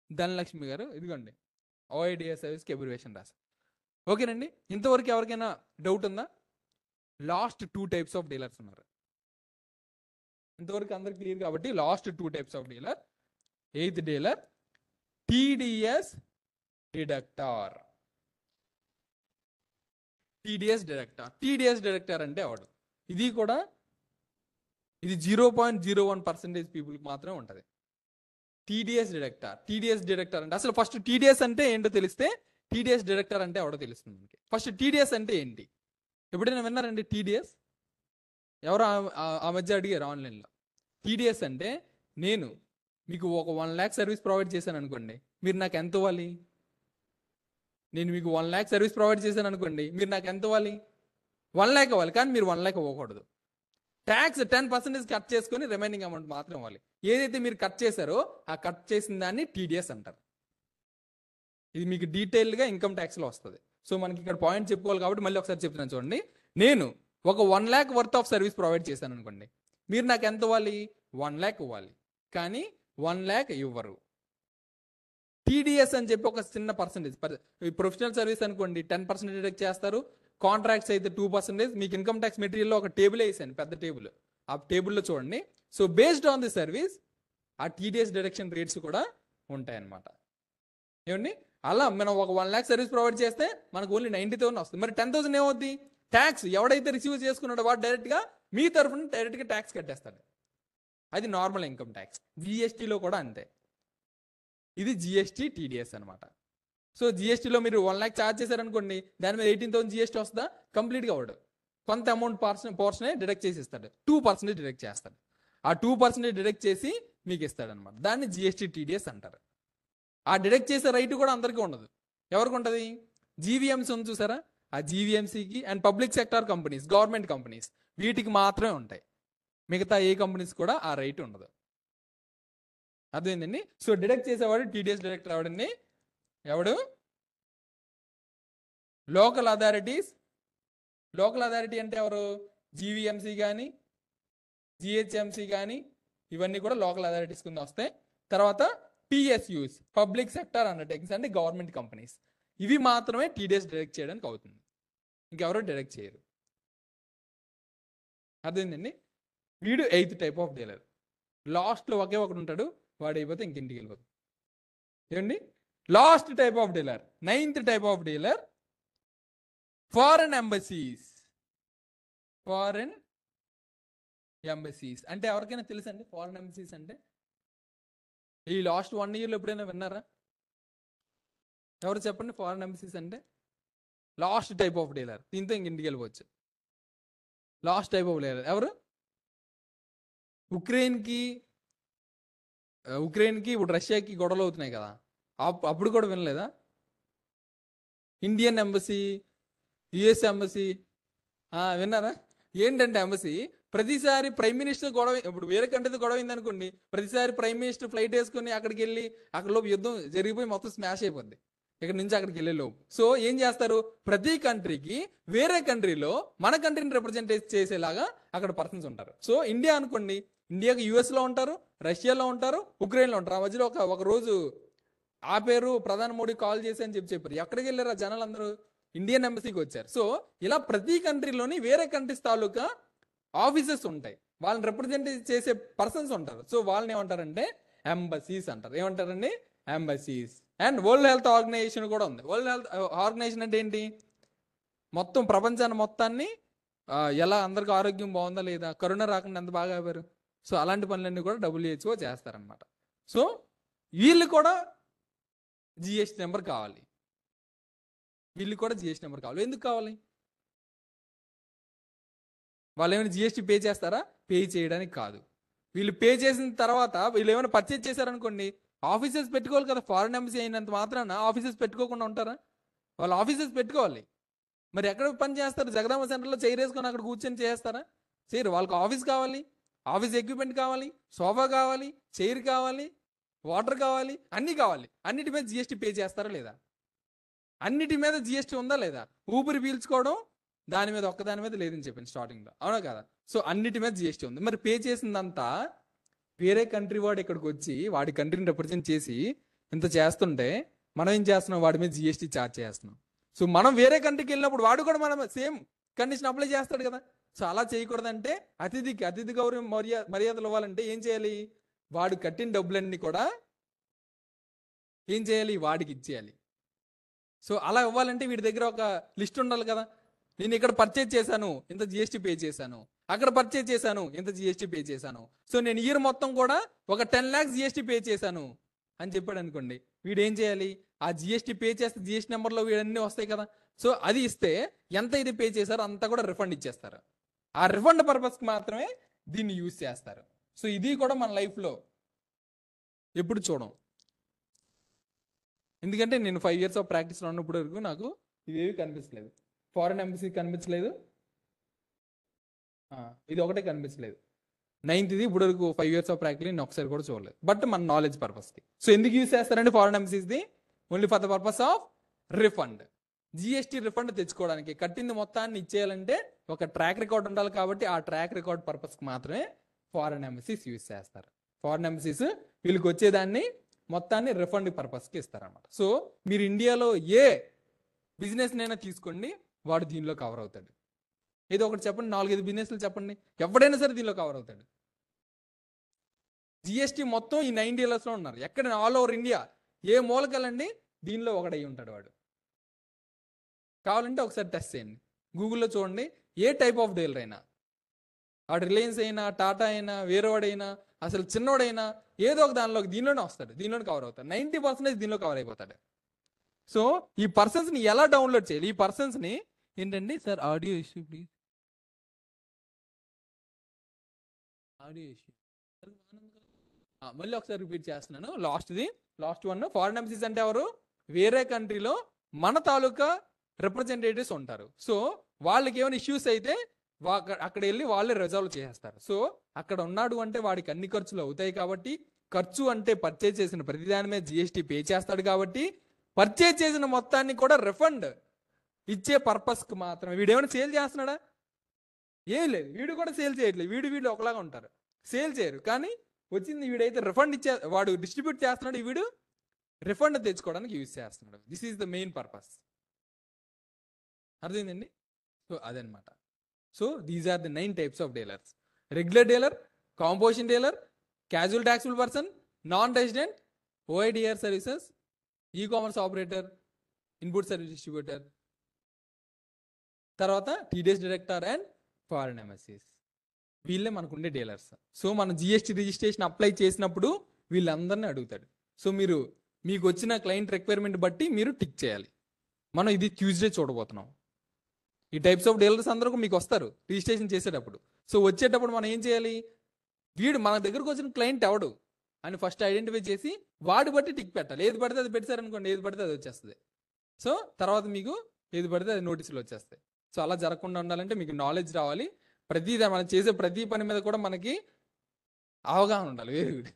ధనలక్ష్మి గారు. ఇదిగోండి ఓఐడిఆర్ సర్వీస్కి అబ్రివేషన్ రాశారు. ఓకేనండి, ఇంతవరకు ఎవరికైనా డౌట్ ఉందా? లాస్ట్ 2 types ఆఫ్ డీలర్స్ ఉన్నారు. ఇంతవరకు అందరికి క్లియర్ కాబట్టి last 2 types of dealer. 8th dealer TDS deductor. TDS deductor అంటే అవడు. ఇది కూడా ఇది 0.01% పీపుల్కి మాత్రమే ఉంటుంది. టీడీఎస్ డిడక్టర్ అంటే అసలు ఫస్ట్ టీడీఎస్ అంటే ఏంటో తెలిస్తే టీడీఎస్ డిడక్టర్ అంటే ఎవడో తెలుస్తుంది మనకి. ఫస్ట్ టీడీఎస్ అంటే ఏంటి? ఎప్పుడైనా విన్నారండి టీడీఎస్? ఎవరు ఆ మధ్య అడిగారు ఆన్లైన్లో. టీడీఎస్ అంటే, నేను మీకు ఒక 1 lakh సర్వీస్ ప్రొవైడ్ చేశాను అనుకోండి, మీరు నాకు ఎంత ఇవ్వాలి? నేను మీకు 1 lakh సర్వీస్ ప్రొవైడ్ చేశాను అనుకోండి, మీరు నాకు ఎంత ఇవ్వాలి? 1 lakh ఇవ్వాలి. కానీ మీరు 1 lakh ఇవ్వకూడదు. ట్యాక్స్ 10% కట్ చేసుకొని రిమైనింగ్ అమౌంట్ మాత్రం ఇవ్వాలి. ఏదైతే మీరు కట్ చేశారో ఆ కట్ చేసిన దాన్ని టీడీఎస్ అంటారు. ఇది మీకు డీటెయిల్డ్గా ఇన్కమ్ ట్యాక్స్లో వస్తుంది. సో మనకి ఇక్కడ పాయింట్ చెప్పుకోవాలి కాబట్టి మళ్ళీ ఒకసారి చెప్తున్నాను చూడండి. నేను ఒక 1 lakh worth of service provide చేశాను అనుకోండి, మీరు నాకు ఎంత ఇవ్వాలి? 1 lakh ఇవ్వాలి. కానీ 1 lakh ఇవ్వరు. టీడీఎస్ అని చెప్పి ఒక చిన్న పర్సంటేజ్. ప్రొఫెషనల్ సర్వీస్ అనుకోండి 10% డిడక్ట్ చేస్తారు. కాంట్రాక్ట్స్ అయితే 2%. మీకు ఇన్కమ్ ట్యాక్స్ మెటీరియల్లో ఒక టేబుల్ వేసాను, పెద్ద టేబుల్. ఆ టేబుల్లో చూడండి. So based on the service ఆ టీడీఎస్ డిడక్షన్ రేట్స్ కూడా ఉంటాయన్నమాట. ఏమండి, అలా మనం ఒక 1 lakh సర్వీస్ ప్రొవైడ్ చేస్తే మనకు ఓన్లీ 90,000 వస్తుంది. మరి 10,000 ఏమవుద్ది? ట్యాక్స్ ఎవడైతే రిసీవ్ చేసుకున్నాడో వాడు డైరెక్ట్గా మీ తరఫున డైరెక్ట్గా ట్యాక్స్ కట్టేస్తాడు. అది నార్మల్ ఇన్కమ్ ట్యాక్స్. జిఎస్టీలో కూడా అంతే. ఇది జిఎస్టీ టీడీఎస్ అనమాట. సో జిఎస్టీలో మీరు 1 lakh ఛార్జ్ చేశారనుకోండి, దాని మీద 18,000 జిఎస్టీ వస్తుందా? కంప్లీట్గా వాడు కొంత అమౌంట్ పోర్షనే డిడక్ట్ చేసి ఇస్తాడు. 2% డిడక్ట్ చేస్తాడు. ఆ 2% డిడక్ట్ చేసి మీకు ఇస్తాడనమాట. దాన్ని జిఎస్టీ టీడీఎస్ అంటారు. ఆ డిడక్ట్ చేసే రైట్ కూడా అందరికీ ఉండదు. ఎవరికి ఉంటుంది? జీవీఎంసీ ఉంది చూసారా, ఆ జీవీఎంసీకి and public sector companies, government companies, వీటికి మాత్రమే ఉంటాయి. మిగతా ఏ కంపెనీస్ కూడా ఆ రైట్ ఉండదు. అర్థమైందండి? సో డిడక్ట్ చేసేవాడు టీడీఎస్ డిడక్టర్ ఎవడండి? ఎవడు? Local authorities. లోకల్ అథారిటీ అంటే ఎవరు? జీవీఎంసీ కానీ జిహెచ్ఎంసి కానీ ఇవన్నీ కూడా లోకల్ అథారిటీస్ కింద వస్తాయి. తర్వాత పిఎస్యూస్, పబ్లిక్ సెక్టర్ అండర్టేకింగ్స్ అంటే గవర్నమెంట్ కంపెనీస్. ఇవి మాత్రమే టీడీఎస్ డైరెక్ట్ చేయడానికి అవుతుంది, ఇంకెవరో డైరెక్ట్ చేయరు. అర్థమైందండి? వీడు 8th టైప్ ఆఫ్ డీలర్. లాస్ట్లో ఒకే ఒకడు ఉంటాడు, వాడు అయిపోతే ఇంకింటికి వెళ్ళిపోతుంది. ఏమండి? Last type of dealer, 9th type of dealer, foreign embassies. Foreign embassies అంటే ఎవరికైనా తెలుసండి ఫారెన్ ఎంబసీస్ అంటే? ఈ లాస్ట్ 1 yearలో ఎప్పుడైనా విన్నారా? ఎవరు చెప్పండి ఫారెన్ ఎంబసీస్ అంటే? లాస్ట్ టైప్ ఆఫ్ డీలర్, దీంతో ఇంటికి వెళ్ళిపోవచ్చు. లాస్ట్ టైప్ ఆఫ్ డీలర్ ఎవరు? ఉక్రెయిన్కి ఇప్పుడు రష్యాకి గొడవలు అవుతున్నాయి కదా, అప్పుడు కూడా వినలేదా? ఇండియన్ ఎంబసీ, యుఎస్ ఎంబసీ విన్నారా? ఏంటంటే ఎంబసీ ప్రతిసారి ప్రైమ్ మినిస్టర్ గొడవ, ఇప్పుడు వేరే కంట్రీతో గొడవ అయింది అనుకోండి, ప్రతిసారి ప్రైమ్ మినిస్టర్ ఫ్లైట్ వేసుకుని అక్కడికి వెళ్ళి అక్కడ లోపు యుద్ధం జరిగిపోయి మొత్తం స్మాష్ అయిపోద్ది ఇక్కడ నుంచి అక్కడికి వెళ్ళే లోపు. సో ఏం చేస్తారు, ప్రతి కంట్రీకి వేరే కంట్రీలో మన కంట్రీని రిప్రజెంట్ చేసేలాగా అక్కడ పర్సన్స్ ఉంటారు. సో ఇండియా అనుకోండి, ఇండియాకి యుఎస్లో ఉంటారు, రష్యాలో ఉంటారు, ఉక్రెయిన్లో ఉంటారు. ఆ మధ్యలో ఒక రోజు ఆ పేరు ప్రధాని మోడీ కాల్ చేసి అని చెప్పారు. ఎక్కడికి వెళ్ళారు ఆ జనాలు అందరూ? ఇండియన్ ఎంబసీకి వచ్చారు. సో ఇలా ప్రతి కంట్రీలోని వేరే కంట్రీస్ తాలూకా ఆఫీసెస్ ఉంటాయి, వాళ్ళని రిప్రజెంట్ చేసే పర్సన్స్ ఉంటారు. సో వాళ్ళని ఏమంటారంటే ఎంబసీస్ అంటారు. ఏమంటారండి? Embassies. And world health organization కూడా ఉంది. వరల్డ్ హెల్త్ ఆర్గనైజేషన్ అంటే ఏంటి? మొత్తం ప్రపంచాన్ని మొత్తాన్ని ఎలా అందరికి ఆరోగ్యం బాగుందా లేదా, కరోనా రాకుండా ఎంత బాగా ఆపారు, సో అలాంటి పనులన్నీ కూడా WHO చేస్తారనమాట. సో వీళ్ళు కూడా జిఎస్టీ నెంబర్ కావాలి. ఎందుకు కావాలి? వాళ్ళు ఏమైనా జిఎస్టీ పే చేస్తారా? పే చేయడానికి కాదు. వీళ్ళు పే చేసిన తర్వాత వీళ్ళు ఏమైనా పర్చేజ్ చేశారనుకోండి, ఆఫీసెస్ పెట్టుకోవాలి కదా. ఫారెన్ ఎంబసీ అయినంత మాత్రాన ఆఫీసెస్ పెట్టుకోకుండా ఉంటారా? వాళ్ళు ఆఫీసెస్ పెట్టుకోవాలి. మరి ఎక్కడ పని చేస్తారు? జగదాంబ సెంటర్లో చైర్ వేసుకొని అక్కడ కూర్చొని చేస్తారా? చేయరు. వాళ్ళకి ఆఫీస్ కావాలి, ఆఫీస్ ఎక్విప్మెంట్ కావాలి, సోఫా కావాలి, చైర్ కావాలి, వాటర్ కావాలి, అన్నీ కావాలి. అన్నిటి మీద జిఎస్టీ పే చేస్తారా లేదా? అన్నిటి మీద జిఎస్టీ ఉందా లేదా? ఊపిరి పీల్చుకోవడం దాని మీద ఒక్కదాని మీద లేదని చెప్పింది స్టార్టింగ్లో, అవునా కదా? సో అన్నిటి మీద జిఎస్టీ ఉంది. మరి పే చేసిందంతా వేరే కంట్రీ వాడు ఇక్కడికి వచ్చి వాడి కంట్రీని రిప్రజెంట్ చేసి ఇంత చేస్తుంటే మనం ఏం చేస్తున్నాం? వాడి మీద జిఎస్టీ ఛార్జ్ చేస్తున్నాం. సో మనం వేరే కంట్రీకి వెళ్ళినప్పుడు వాడు కూడా మనం సేమ్ కండిషన్ అప్లై చేస్తాడు కదా. సో అలా చేయకూడదంటే అతిథి గౌరవం మర్యాదలు ఇవ్వాలంటే ఏం చేయాలి? వాడు కట్టిన డబ్బులన్నీ కూడా ఏం చేయాలి? వాడికి ఇచ్చేయాలి. సో అలా ఇవ్వాలంటే వీడి దగ్గర ఒక లిస్ట్ ఉండాలి కదా. నేను ఇక్కడ పర్చేజ్ చేశాను, ఇంత జిఎస్టీ పే చేశాను, అక్కడ పర్చేజ్ చేశాను, ఇంత జిఎస్టీ పే చేశాను, సో నేను ఇయర్ మొత్తం కూడా ఒక 10 lakhs జిఎస్టీ పే చేశాను అని చెప్పాడు అనుకోండి, వీడు ఏం చేయాలి? ఆ జిఎస్టీ పే చేస్తే జిఎస్టీ నెంబర్లో వీడన్నీ వస్తాయి కదా. సో అది ఇస్తే ఎంత ఇది పే చేశారో అంతా కూడా రిఫండ్ ఇచ్చేస్తారు. ఆ రిఫండ్ పర్పస్కి మాత్రమే దీన్ని యూజ్ చేస్తారు. సో ఇది కూడా మన లైఫ్లో ఎప్పుడు చూడం. ఎందుకంటే నేను 5 years ఆఫ్ ప్రాక్టీస్లో ఉన్నప్పుడు వరకు నాకు ఇవేవి కనిపించలేదు. ఫారెన్ ఎంబసీ కనిపించలేదు, ఇది ఒకటే కనిపించలేదు. 9th ఇప్పుడు వరకు 5 years ఆఫ్ ప్రాక్టీస్ నేను ఒకసారి కూడా చూడలేదు. బట్ మన నాలెడ్జ్ పర్పస్కి. సో ఎందుకు యూజ్ చేస్తారండి ఫారెన్ ఎంబసీస్ది? Only for the purpose of refund. GST refund తెచ్చుకోవడానికి, కట్టింది మొత్తాన్ని ఇచ్చేయాలంటే ఒక ట్రాక్ రికార్డ్ ఉండాలి. కాబట్టి ఆ ట్రాక్ రికార్డ్ పర్పస్కి మాత్రమే ఫారెన్ ఎంబసీస్ యూజ్ చేస్తారు. ఫారెన్ ఎంబసీస్ వీళ్ళకి వచ్చేదాన్ని మొత్తాన్ని రిఫండ్ పర్పస్కి ఇస్తారన్నమాట. సో మీరు ఇండియాలో ఏ బిజినెస్ నైనా తీసుకోండి, వాడు దీనిలో కవర్ అవుతాడు. ఏదో ఒకటి చెప్పండి, 4-5 బిజినెస్లు చెప్పండి, ఎవడైనా సరే దీనిలో కవర్ అవుతాడు. జిఎస్టీ మొత్తం ఈ 9 dealersలో ఉన్నారు. ఎక్కడ ఆల్ ఓవర్ ఇండియా ఏ మూలకెళ్ళండి దీనిలో ఒకడై ఉంటాడు వాడు. కావాలంటే ఒకసారి టెస్ట్ చేయండి, గూగుల్లో చూడండి. ఏ టైప్ ఆఫ్ డీలర్ అయినా, వాడు రిలయన్స్ అయినా, టాటా అయినా, వేరేవాడైనా, అసలు చిన్నవాడైనా ఏదో ఒక దీనిలోనే వస్తాడు, దీనిలోనే కవర్ అవుతాడు. 90% దీనిలో కవర్ అయిపోతాడు. సో ఈ పర్సన్స్ని ఎలా డౌన్లోడ్ చేయాలి? ఈ పర్సన్స్ని ఏంటండి sir, audio issue please, audio issue మళ్ళీ ఒకసారి రిపీట్ చేస్తున్నాను. లాస్ట్ వన్, ఫారెన్ ఎంబసీస్ అంటే ఎవరు? వేరే కంట్రీలో మన తాలూకా రిప్రజెంటేటివ్స్ ఉంటారు. సో వాళ్ళకి ఏమైనా ఇష్యూస్ అయితే అక్కడ వెళ్ళి వాళ్ళే రిజాల్వ్ చేసేస్తారు. సో అక్కడ ఉన్నాడు అంటే వాడికి అన్ని ఖర్చులు అవుతాయి. కాబట్టి ఖర్చు అంటే పర్చేజ్ చేసిన ప్రతిదాని మీద జిఎస్టీ పే చేస్తాడు. కాబట్టి పర్చేజ్ చేసిన మొత్తాన్ని కూడా రిఫండ్ ఇచ్చే పర్పస్కి మాత్రమే. వీడేమైనా సేల్ చేస్తున్నాడా? ఏం లేదు, వీడు కూడా సేల్ చేయట్లేదు, వీడు ఒకలాగా ఉంటారు, సేల్ చేయరు. కానీ వచ్చింది వీడైతే రిఫండ్ వాడు డిస్ట్రిబ్యూట్ చేస్తున్నాడు, వీడు రిఫండ్ తెచ్చుకోవడానికి యూజ్ చేస్తున్నాడు. This is the main purpose. అర్థమైందండి? సో అదనమాట. So these are the 9 types of dealers: regular dealer, composition dealer, casual taxable person, non resident, OIDAR services, e commerce operator, input service distributor, తర్వాత TDS director and foreign embassies. వీళ్ళే మనకు ఉండే డీలర్స్. సో మనం జిఎస్టీ రిజిస్ట్రేషన్ అప్లై చేసినప్పుడు వీళ్ళందరినీ అడుగుతాడు. సో మీకు వచ్చిన క్లయింట్ రిక్వైర్మెంట్ బట్టి మీరు టిక్ చేయాలి. మనం ఇది ట్యూస్డే చూడబోతున్నాం. ఈ టైప్స్ ఆఫ్ డీలర్స్ అందరూ మీకు వస్తారు రిజిస్ట్రేషన్ చేసేటప్పుడు. సో వచ్చేటప్పుడు మనం ఏం చేయాలి, వీడు మన దగ్గరకు వచ్చిన క్లయింట్ ఎవడు అని ఫస్ట్ ఐడెంటిఫై చేసి వాడి బట్టి టిక్ పెట్టాలి. ఏది పడితే అది పెట్టారనుకోండి, ఏది పడితే అది వచ్చేస్తుంది. సో తర్వాత మీకు ఏది పడితే అది నోటీసులు వచ్చేస్తాయి. సో అలా జరగకుండా ఉండాలంటే మీకు నాలెడ్జ్ రావాలి. మనం చేసే ప్రతి పని మీద కూడా మనకి అవగాహన ఉండాలి. వెరీ గుడ్,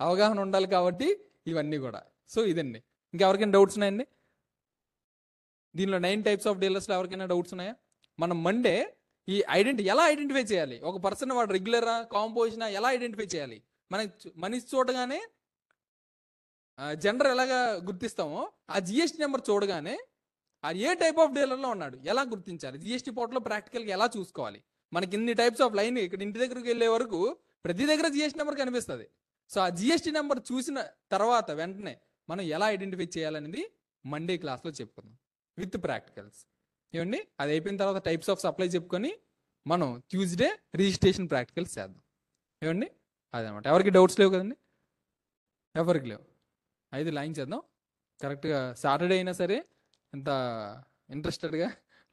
అవగాహన ఉండాలి. కాబట్టి ఇవన్నీ కూడా. సో ఇదండి. ఇంకెవరికైనా డౌట్స్ ఉన్నాయండి దీనిలో 9 టైప్స్ ఆఫ్ డీలర్స్లో? ఎవరికైనా డౌట్స్ ఉన్నాయా? మనం మండే ఈ ఎలా ఐడెంటిఫై చేయాలి, ఒక పర్సన్ వాడు రెగ్యులరా కాంపోజిషనా ఎలా ఐడెంటిఫై చేయాలి? మనిషి చూడగానే జెండర్ ఎలాగా గుర్తిస్తామో, ఆ జిఎస్టీ నెంబర్ చూడగానే ఆ ఏ టైప్ ఆఫ్ డీలర్లో ఉన్నాడు ఎలా గుర్తించాలి, జిఎస్టీ పోర్టల్లో ప్రాక్టికల్గా ఎలా చూసుకోవాలి. మనకి ఇన్ని టైప్స్ ఆఫ్ లైన్ ఇక్కడ ఇంటి దగ్గరికి వెళ్ళే వరకు ప్రతి దగ్గర జిఎస్టీ నెంబర్ కనిపిస్తుంది. సో ఆ జిఎస్టీ నెంబర్ చూసిన తర్వాత వెంటనే మనం ఎలా ఐడెంటిఫై చేయాలనేది మండే క్లాస్లో చెప్పుకుందాం విత్ ప్రాక్టికల్స్. ఏమండి? అది అయిపోయిన తర్వాత టైప్స్ ఆఫ్ సప్లై చెప్పుకొని మనం ట్యూస్డే రిజిస్ట్రేషన్ ప్రాక్టికల్స్ చేద్దాం. ఏమండి? అదనమాట. ఎవరికి డౌట్స్ లేవు కదండి? ఎవరికి లేవు. అయితే లైన్ చేద్దాం కరెక్ట్గా. సాటర్డే అయినా సరే ఎంత ఇంట్రెస్టెడ్గా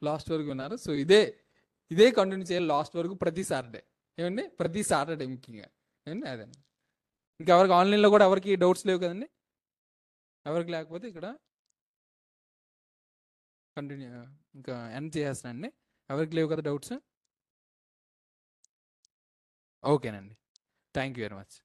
లాస్ట్ వరకు ఉన్నారు. సో ఇదే కంటిన్యూ చేయాలి లాస్ట్ వరకు, ప్రతి సాటర్డే. ఏమండి? ప్రతి సాటర్డే ముఖ్యంగా. ఏమండి? అదండి. ఇంకెవరికి ఆన్లైన్లో కూడా ఎవరికి డౌట్స్ లేవు కదండి? ఎవరికి లేకపోతే ఇక్కడ కంటిన్యూ ఇంకా ఎండ్ చేసేస్తానండి. ఎవరికి లేవు కదా డౌట్స్? ఓకేనండి. Thank you very much.